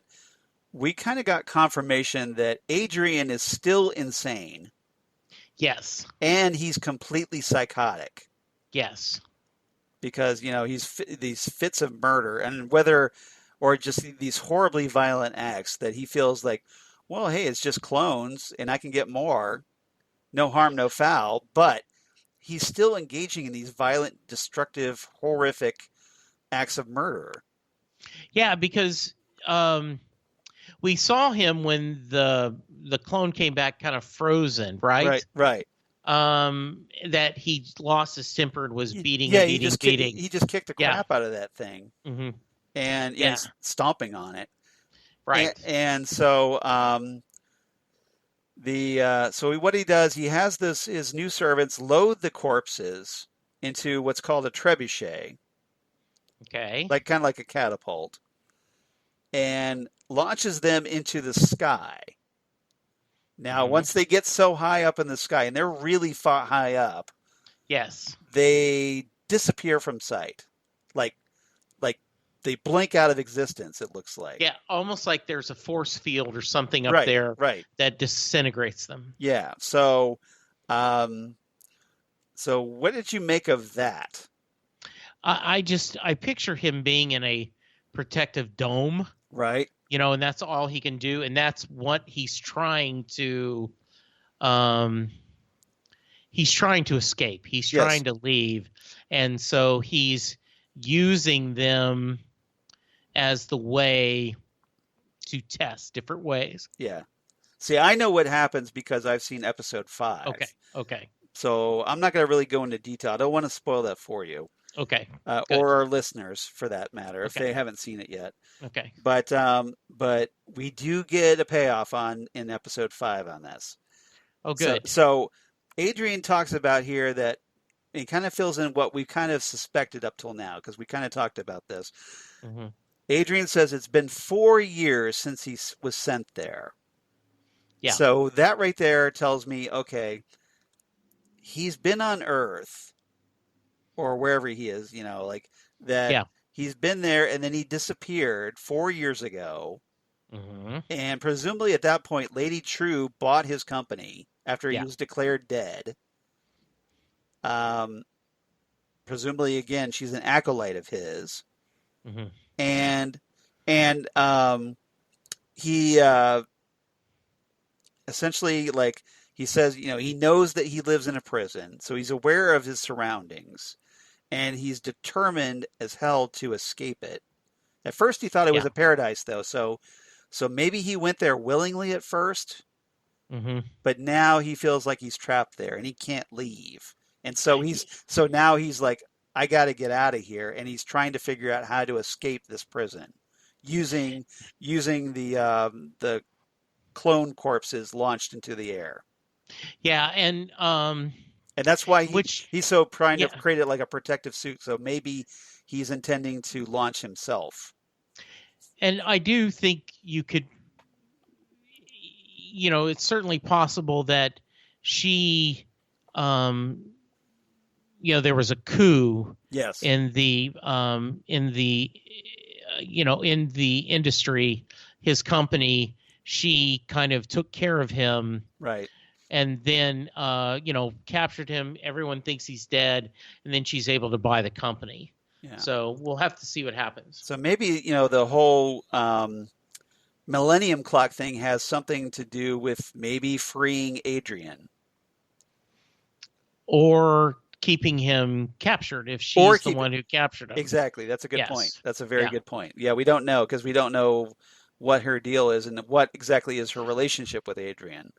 we kind of got confirmation that Adrian is still insane Yes. and he's completely psychotic Yes. because these fits of murder and whether or just these horribly violent acts that he feels like, well, hey, it's just clones and I can get more, no harm, no foul, but he's still engaging in these violent, destructive, horrific acts of murder. Yeah, because we saw him when the clone came back kind of frozen, right? Right. That he lost his temper and was beating Yeah, and beating. he just kicked the Yeah. crap out of that thing Hmm. and Yeah. is stomping on it. Right. And so so what he does, he has his new servants load the corpses into what's called a trebuchet, Okay. like kind of like a catapult, and launches them into the sky. Now, Mhm. once they get so high up in the sky, and they're really far high up, Yes. they disappear from sight, like they blink out of existence. It looks like. Yeah, almost like there's a force field or something up Right. there Right. that disintegrates them. Yeah. So, so what did you make of that? I picture him being in a protective dome, Right. and that's all he can do, and that's what he's trying to um he's trying to escape. He's Yes. trying to leave, and so he's using them as the way to test different ways. Yeah. See, I know what happens because I've seen episode 5. Okay. So I'm not going to really go into detail. I don't want to spoil that for you, Okay. or our listeners, for that matter, if Okay. they haven't seen it yet. Okay. But we do get a payoff in episode 5 on this. Oh, good. So Adrian talks about here that he kind of fills in what we kind of suspected up till now because we kind of talked about this. Mhm. Adrian says it's been 4 years since he was sent there. Yeah. So that right there tells me, okay, he's been on Earth or wherever he is, like that. Yeah. He's been there and then he disappeared 4 years ago. Mhm. And presumably at that point, Lady Trieu bought his company after he Yeah. was declared dead. Presumably, again, she's an acolyte of his. Mhm. And he essentially, like he says, he knows that he lives in a prison, so he's aware of his surroundings, and he's determined as hell to escape it. At first, he thought it was Yeah. a paradise, though, so maybe he went there willingly at first, Mhm. but now he feels like he's trapped there and he can't leave, and so now he's like, I got to get out of here, and he's trying to figure out how to escape this prison using the clone corpses launched into the air. Yeah, and And that's why which he's so trying to yeah, create it like a protective suit. So maybe he's intending to launch himself. and I do think you could, it's certainly possible that she, um, there was a coup Yes. in the in the industry, his company. She kind of took care of him, Right. and then captured him. Everyone thinks he's dead, and then she's able to buy the company. Yeah. So we'll have to see what happens. So maybe, the whole Millennium Clock thing has something to do with maybe freeing Adrian. Or keeping him captured if Or she's the keep one who captured him. Exactly. That's a good Yes. point. That's a very Yeah. good point. Yeah, we don't know because we don't know what her deal is and what exactly is her relationship with Adrian.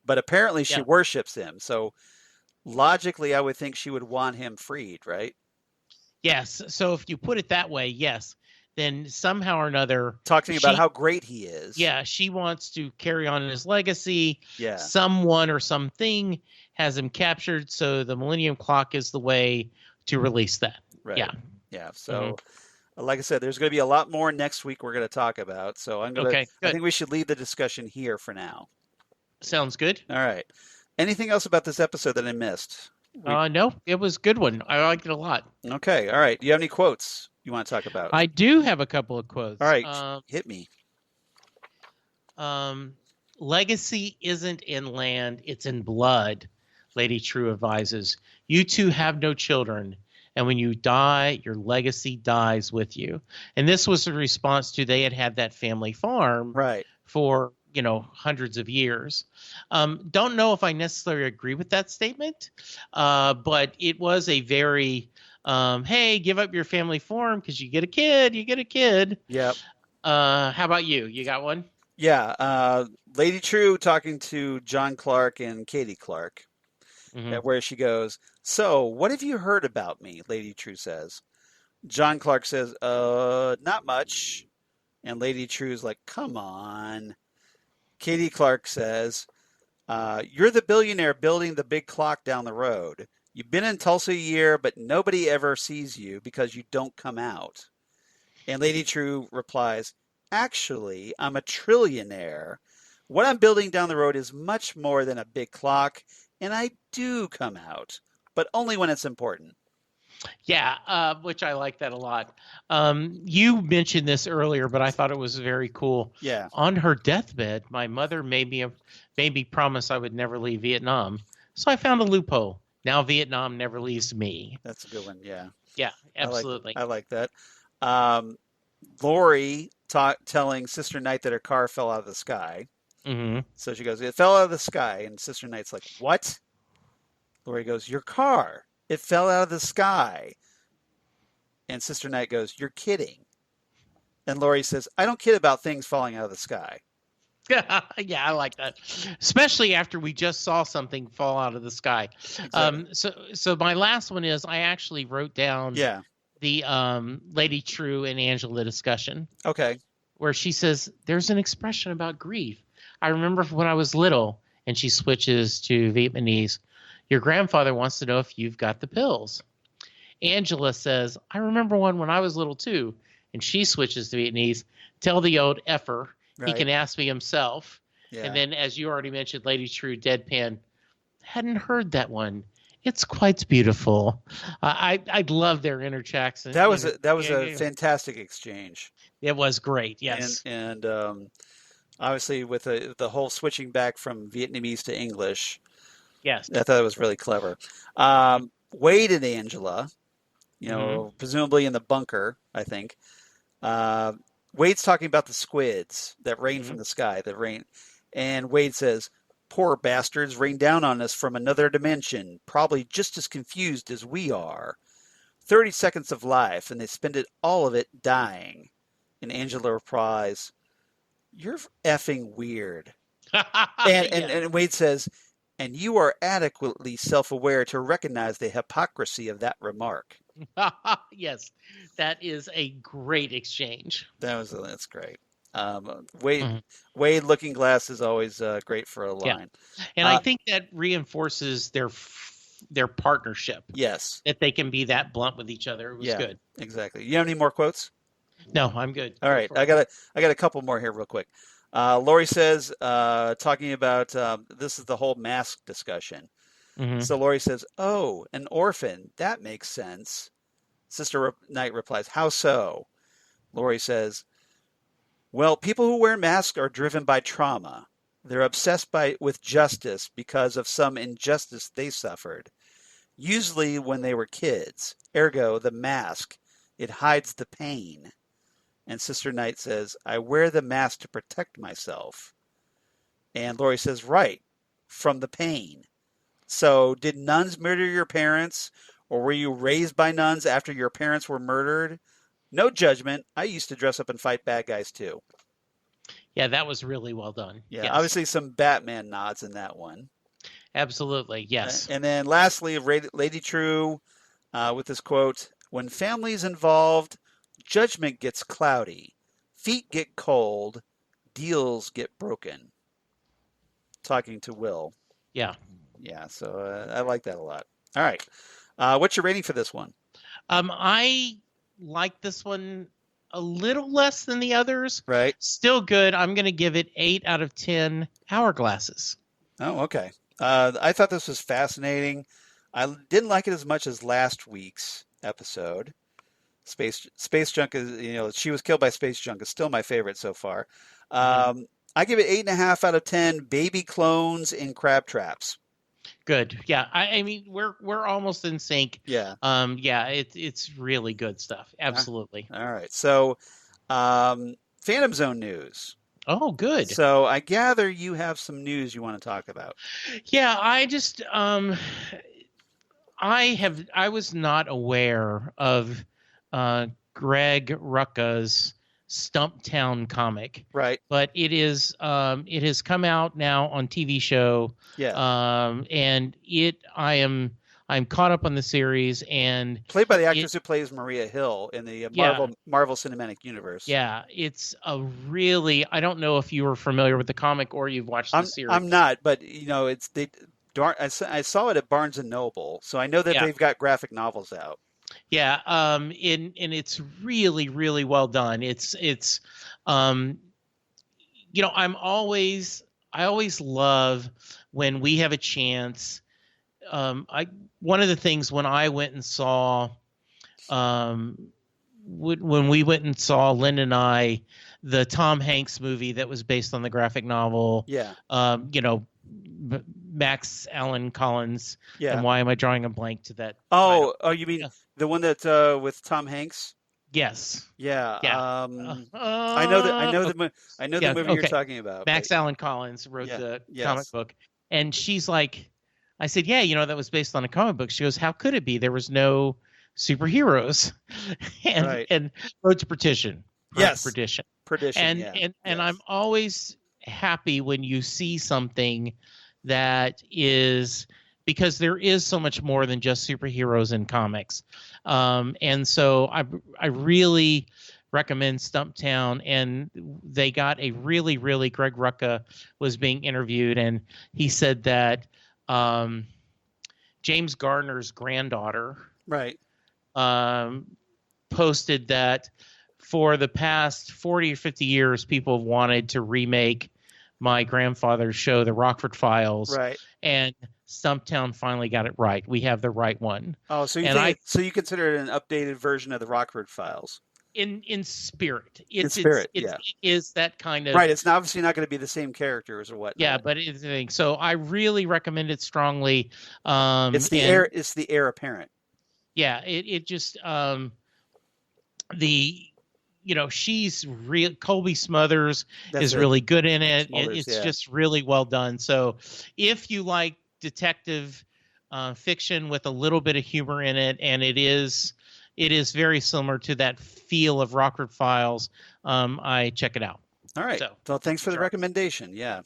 But apparently she Yeah. worships him. So logically, I would think she would want him freed, right? Yes. So if you put it that way, yes, then somehow or another, Talking about how great he is. yeah, she wants to carry on his legacy. Yeah. Someone or something has him captured, so the Millennium Clock is the way to release that. Right. Yeah. Yeah. So, like I said, there's going to be a lot more next week we're going to talk about. So I think we should leave the discussion here for now. Sounds good. All right. Anything else about this episode that I missed? No, it was a good one. I liked it a lot. Okay. All right. Do you have any quotes you want to talk about? I do have a couple of quotes. All right. Hit me. Legacy isn't in land, it's in blood, Lady Trieu advises. You two have no children, and when you die, your legacy dies with you. And this was a response to they had that family farm for, hundreds of years. Don't know if I necessarily agree with that statement, but it was a very, hey, give up your family farm because you get a kid. Yep. How about you? You got one? Yeah. Lady Trieu talking to John Clark and Katie Clark, where she goes, "So, what have you heard about me?" Lady Trieu says. John Clark says, not much. And Lady Trieu's like, "Come on." Katie Clark says, "You're the billionaire building the big clock down the road. You've been in Tulsa a year, but nobody ever sees you because you don't come out." And Lady Trieu replies, "Actually, I'm a trillionaire. What I'm building down the road is much more than a big clock, and I do come out, but only when it's important." Yeah, which I like that a lot. You mentioned this earlier, but I thought it was very cool. Yeah. On her deathbed, my mother made me promise I would never leave Vietnam. So I found a loophole. Now Vietnam never leaves me. That's a good one. Yeah. Yeah, absolutely. I like that. Laurie telling Sister Night that her car fell out of the sky. So she goes, "It fell out of the sky." And Sister Night's like, "What?" Laurie goes, "Your car. It fell out of the sky." And Sister Night goes, "You're kidding." And Laurie says, "I don't kid about things falling out of the sky." Yeah, I like that. Especially after we just saw something fall out of the sky. Exactly. So my last one is I actually wrote down the Lady Trieu and Angela discussion. Okay. Where she says, there's an expression about grief. I remember when I was little, and she switches to Vietnamese. Your grandfather wants to know if you've got the pills. Angela says, I remember one when I was little too. And she switches to Vietnamese. Tell the old effer. He can ask me himself. Yeah. And then, as you already mentioned, Lady Trieu deadpan. Hadn't heard that one. It's quite beautiful. I love their interjections. That was a fantastic exchange. It was great. Yes. And obviously with the whole switching back from Vietnamese to English. Yes. I thought it was really clever. Wade and Angela, presumably in the bunker, I think. Wade's talking about the squids that rain from the sky, and Wade says, "Poor bastards rain down on us from another dimension, probably just as confused as we are. 30 seconds of life, and they spend all of it dying." And Angela replies, "You're effing weird." And Wade says, "And you are adequately self-aware to recognize the hypocrisy of that remark." Yes, that is a great exchange. That's great. Wade Mhm. Wade Looking Glass is always great for a Yeah, line. and I think that reinforces their partnership, Yes. that they can be that blunt with each other. It was Yeah. good. Exactly. You have any more quotes? No, I'm good. All Go right. for I it. got a couple more here real quick. Laurie says, talking about this is the whole mask discussion. Hmm. So Laurie says, "Oh, an orphan. That makes sense." Sister Knight replies, "How so?" Laurie says, "Well, people who wear masks are driven by trauma. They're obsessed with justice because of some injustice they suffered, usually when they were kids. Ergo, the mask, it hides the pain." And Sister Knight says, "I wear the mask to protect myself." And Laurie says, "Right, from the pain. So, did nuns murder your parents, or were you raised by nuns after your parents were murdered? No judgment. I used to dress up and fight bad guys too." Yeah, that was really well done. Yeah, Yes, obviously some Batman nods in that one. absolutely. Yes. And then lastly, Lady Trieu with this quote: "When family's involved, judgment gets cloudy, feet get cold, deals get broken." Talking to Will. Yeah. Yeah, so I like that a lot. All right. What's your rating for this one? I like this one a little less than the others. Right. Still good. I'm going to give it 8 out of 10 hourglasses. Oh, okay. I thought this was fascinating. I didn't like it as much as last week's episode. Space Junk is, she was killed by Space Junk is still my favorite so far. Mhm. I give it 8.5 out of 10. Baby clones in crab traps. Good. Yeah. I mean, we're almost in sync. Yeah. Yeah, it's really good stuff. Uh, Absolutely. All right. So, Phantom Zone news. Oh, good. So I gather you have some news you want to talk about. Yeah, I just I was not aware of Greg Rucka's Stumptown comic, Right. but it has come out now on TV show, Yeah. and I'm caught up on the series, and Played by the it actress who plays Maria Hill in the yeah. Marvel Cinematic Universe. Yeah, it's a really, I don't know if you were familiar with the comic or you've watched the I'm series. not, but it's they. I saw it at Barnes and Noble, so I know that Yeah. they've got graphic novels out. Yeah, and it's really really well done. Um I always love when we have a chance. I One of the things when I went and saw um when we went and saw Lynn and I the Tom Hanks movie that was based on the graphic novel, Yeah. you know, Max Allen Collins. And Yeah. why am I drawing a blank to that title? Oh, you mean Yeah. the one that with Tom Hanks? Yes. Yeah. Yeah. I know the Yeah. movie you're Okay. talking about. But Max Allen Collins wrote yeah. the comic Yes. book, and she's like, I said, yeah, that was based on a comic book. She goes, how could it be? There was no superheroes, and Right. Road to Perdition. Road to Yes. Perdition. Perdition. And Yeah. and I'm Yes. always happy when you see something that is, because there is so much more than just superheroes in comics. And so I really recommend Stumptown, and they got a really really Greg Rucka was being interviewed, and he said that James Garner's granddaughter Right. um, posted that for the past 40 or 50 years, people have wanted to remake my grandfather's show, The Rockford Files, Right. and Stumptown finally got it right. We have the right one. Oh, so And you consider it an updated version of the Rockford Files? in spirit, In spirit, yeah. it is that kind of Right. It's obviously not going to be the same characters or whatnot. yeah, but it's a thing. So I really recommend it strongly. It's the And heir. It's the heir apparent. yeah, it just the she's real. Colby Smothers is really good in it. Smothers, It's yeah. just really well done. So if you like detective fiction with a little bit of humor in it, and it is very similar to that feel of Rockford Files, I check it out. All right. So, Well, thanks for the Charles. recommendation. Yeah.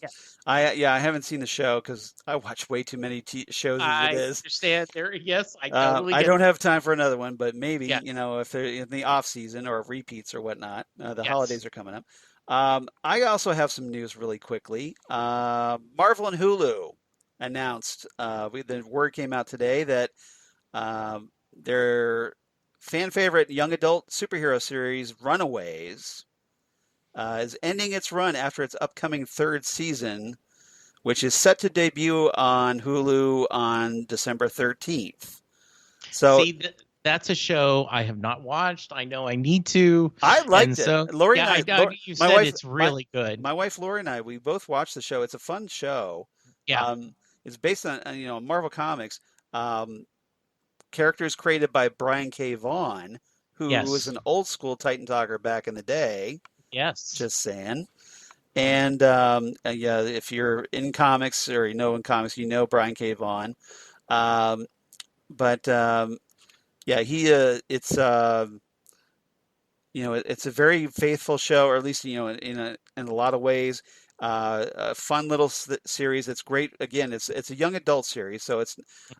Yeah. I haven't seen the show because I watch way too many shows as it I is. understand there. Yes, I totally I get don't that. have time for another one, but maybe, Yeah. if they're in the off season or repeats or whatnot, the Yes. holidays are coming up. I also have some news really quickly. Marvel and Hulu announced, the word came out today that their fan favorite young adult superhero series, Runaways, is ending its run after its upcoming third season, which is set to debut on Hulu on December 13th. So See, that's a show I have not watched. I know I need to. I And liked it. so, Lori and yeah, I, you my said wife, it's really good. my wife Lori and I, we both watched the show. It's a fun show. Yeah. Um, it's based on Marvel Comics. Characters created by Brian K. Vaughan, who was Yes. an old school Titan talker back in the day. Yes. Just saying. And yeah, if you're in comics or in comics, Brian K. Vaughan. Um, but yeah, it's it's a very faithful show, or at least in a lot of ways. A fun little series. It's great. Again, it's a young adult series, so it's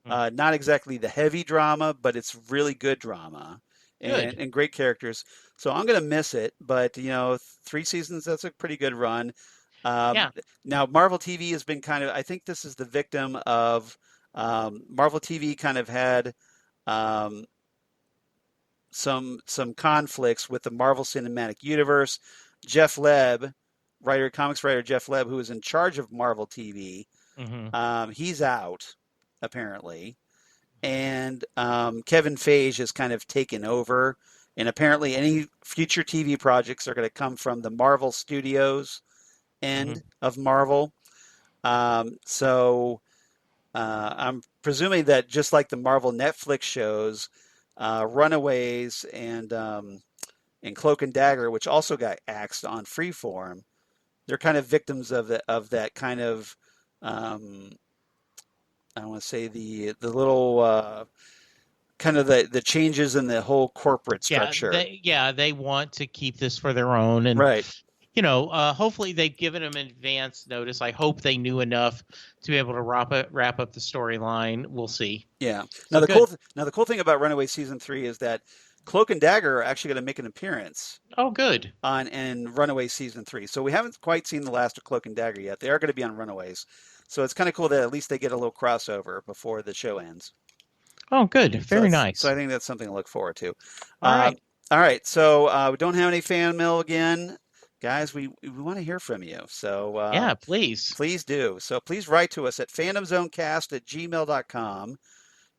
Mhm. not exactly the heavy drama, but it's really good drama Good. and great characters. So I'm gonna miss it, but 3 seasons, that's a pretty good run. Um, Yeah. Now Marvel TV has been I think this is the victim of Marvel TV kind of had um, some conflicts with the Marvel Cinematic Universe. Jeff Leb, comics writer Jeff Leb, who is in charge of Marvel TV, Hmm. he's out apparently, and Kevin Feige has kind of taken over. And apparently, any future TV projects are going to come from the Marvel Studios Hmm. end of Marvel. So I'm presuming that just like the Marvel Netflix shows, Runaways and Cloak and Dagger, which also got axed on Freeform, they're kind of victims of that kind of I want to say the little kind of the changes in the whole corporate structure. They want to keep this for their own, and Right. hopefully they've given them advance notice. I hope they knew enough to be able to wrap up the storyline. We'll see. Yeah. So good. Now the cool thing about Runaway season 3 is that Cloak and Dagger are actually going to make an appearance Oh, good. on in Runaway season 3. So we haven't quite seen the last of Cloak and Dagger yet. They are going to be on Runaways. So it's kind of cool that at least they get a little crossover before the show ends. Oh, good. Very nice. So I think that's something to look forward to. All right. All right. So we don't have any fan mail again. Guys, we want to hear from you. So Yeah, please. please do. So please write to us at phantomzonecast@gmail.com.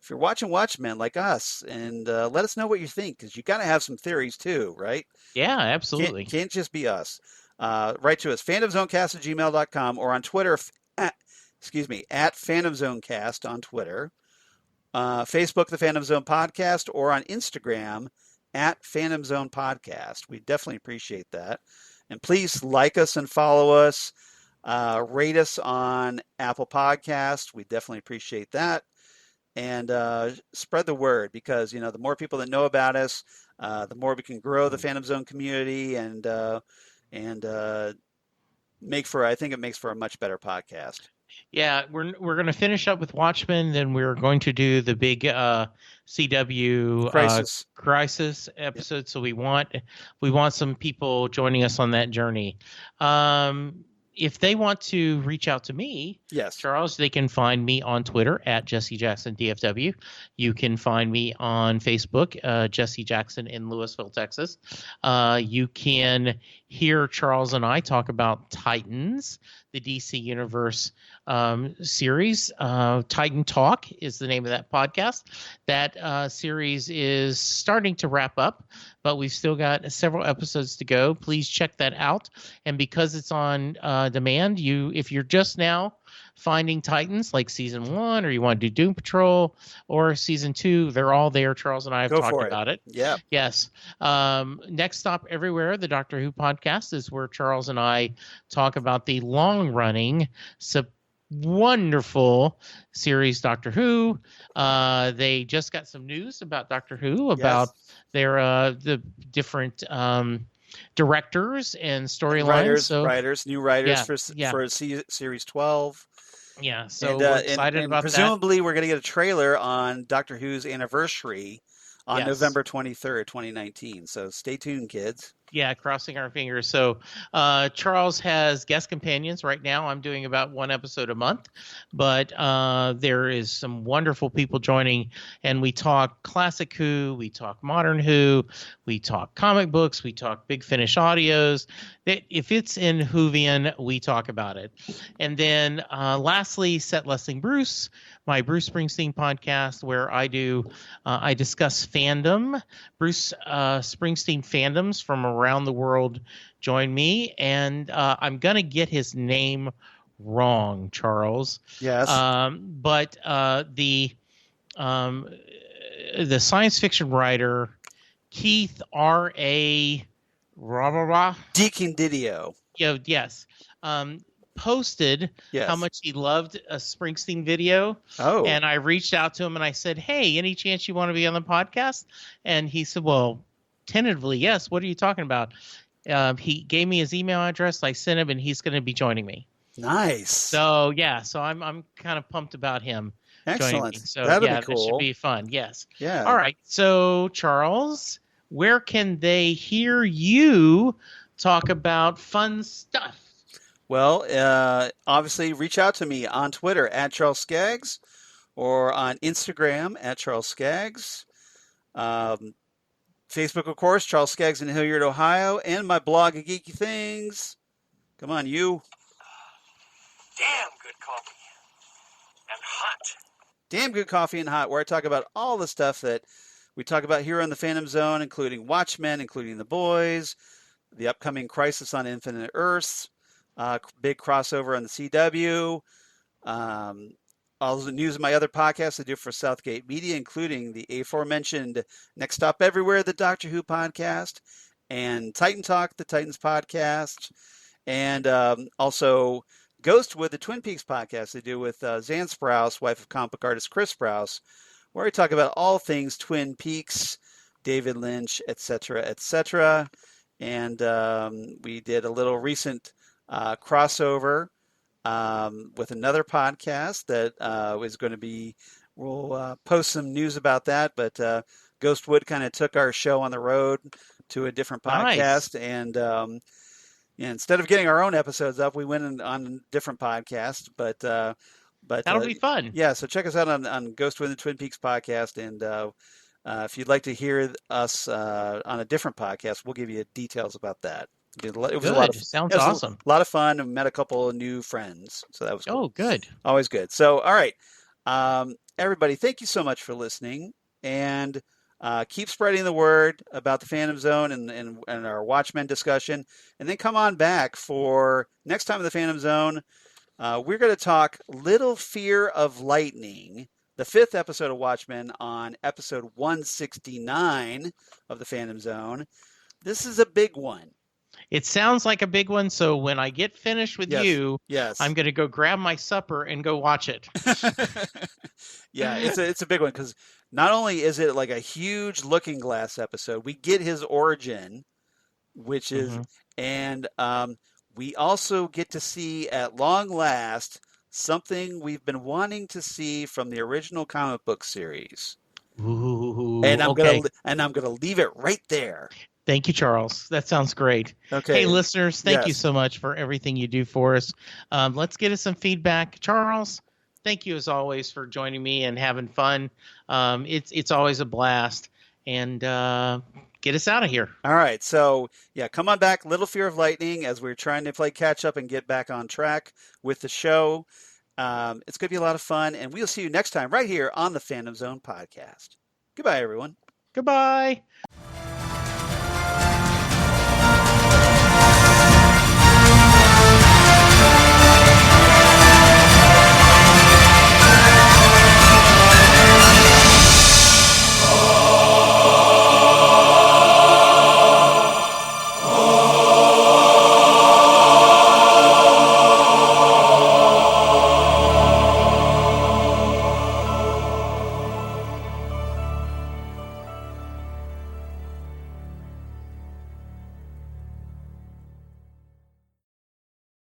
If you're watching Watchmen like us, and let us know what you think, because you got to have some theories too, right? Yeah, absolutely. Can't just be us. Write to us, phantomzonecast@gmail.com, or on Twitter, excuse me, at phantomzonecast on Twitter. Facebook, the Phantom Zone Podcast, or on Instagram at Phantom Zone Podcast. We definitely appreciate that. And please like us and follow us. Rate us on Apple Podcast. We definitely appreciate that. And spread the word, because the more people that know about us, the more we can grow the Phantom Zone community and I think it makes for a much better podcast. Yeah, we're going to finish up with Watchmen, then we're going to do the big CW crisis episode. Yep. So we want some people joining us on that journey. If they want to reach out to me, yes, Charles, they can find me on Twitter at Jesse Jackson DFW. You can find me on Facebook, Jesse Jackson in Louisville, Texas. You can hear Charles and I talk about Titans, the DC Universe series. Titan Talk is the name of that podcast. That series is starting to wrap up, but we've still got several episodes to go. Please check that out. And because it's on demand, if you're just now finding Titans like season 1, or you want to do Doom Patrol or season 2, they're all there. Charles and I have talked about it. Yeah. Yes. Next Stop Everywhere, the Doctor Who podcast, is where Charles and I talk about the long-running, wonderful series Doctor Who. They just got some news about Doctor Who, about their the different directors and storylines. New writers Yeah, for yeah, series 12. yeah. So And we're excited and about that. presumably we're going to get a trailer on Doctor Who's anniversary on Yes. November 23rd, 2019. So stay tuned, kids. Yeah, crossing our fingers. So Charles has guest companions right now. I'm doing about one episode a month, but there is some wonderful people joining, and we talk classic Who, we talk modern Who, we talk comic books, we talk Big Finish audios. If it's in Whovian, we talk about it. And then lastly, Set Lessing Bruce, my Bruce Springsteen podcast, where I discuss fandom. Bruce Springsteen fandoms from around the world join me, and I'm gonna get his name wrong, Charles. Yes. But the science fiction writer Keith R.A. Deacon Didio. Yes. Posted Yes. how much he loved a Springsteen video. Oh. And I reached out to him and I said, hey, any chance you want to be on the podcast? And he said, well, tentatively, yes. What are you talking about? He gave me his email address. I sent him and he's going to be joining me. Nice. So, yeah. So I'm kind of pumped about him joining me. Excellent. So, That'll yeah, be cool. that should be fun. Yes. Yeah. All right. So, Charles, where can they hear you talk about fun stuff? Well, obviously, reach out to me on Twitter at Charles Skaggs or on Instagram at Charles Skaggs. Facebook, of course, Charles Skaggs in Hilliard, Ohio, and my blog, Geeky Things. Come on, you. Damn good coffee. And hot. Damn good coffee and hot, where I talk about all the stuff that we talk about here on the Phantom Zone, including Watchmen, including The Boys, the upcoming Crisis on Infinite Earths, big crossover on the CW, all the news of my other podcasts I do for Southgate Media, including the aforementioned Next Stop Everywhere, the Doctor Who podcast, and Titan Talk, the Titans podcast, and also Ghostwood, the Twin Peaks podcast I do with Zan Sprouse, wife of comic book artist Chris Sprouse, where I talk about all things Twin Peaks, David Lynch, etc., etc. And we did a little recent crossover with another podcast that is going to be, we'll post some news about that, but Ghostwood kind of took our show on the road to a different podcast. Nice. And instead of getting our own episodes up, we went on a different podcast, but That'll be fun. Yeah, so check us out on Ghostwood the Twin Peaks podcast, and if you'd like to hear us on a different podcast, we'll give you details about that. It was a lot of Sounds awesome. A lot of fun, and met a couple of new friends, so that was cool. Oh, good. Always good. So, all right, everybody, thank you so much for listening, and keep spreading the word about the Phantom Zone and our Watchmen discussion, and then come on back for next time in the Phantom Zone. We're going to talk Little Fear of Lightning, the 5th episode of Watchmen, on episode 169 of the Phantom Zone. This is a big one. It sounds like a big one, so when I get finished with you, yes, I'm going to go grab my supper and go watch it. Yeah, it's a big one, because not only is it like a huge Looking Glass episode, we get his origin, which is, and we also get to see at long last something we've been wanting to see from the original comic book series. Ooh, and I'm okay. gonna leave it right there. Thank you, Charles. That sounds great. Okay. Hey, listeners, thank you Yes. so much for everything you do for us. Let's get us some feedback. Charles, thank you as always for joining me and having fun. It's always a blast. And get us out of here. All right. So, yeah, come on back. Little Fear of Lightning, as we're trying to play catch up and get back on track with the show. It's going to be a lot of fun. And we'll see you next time right here on the Phantom Zone podcast. Goodbye, everyone. Goodbye.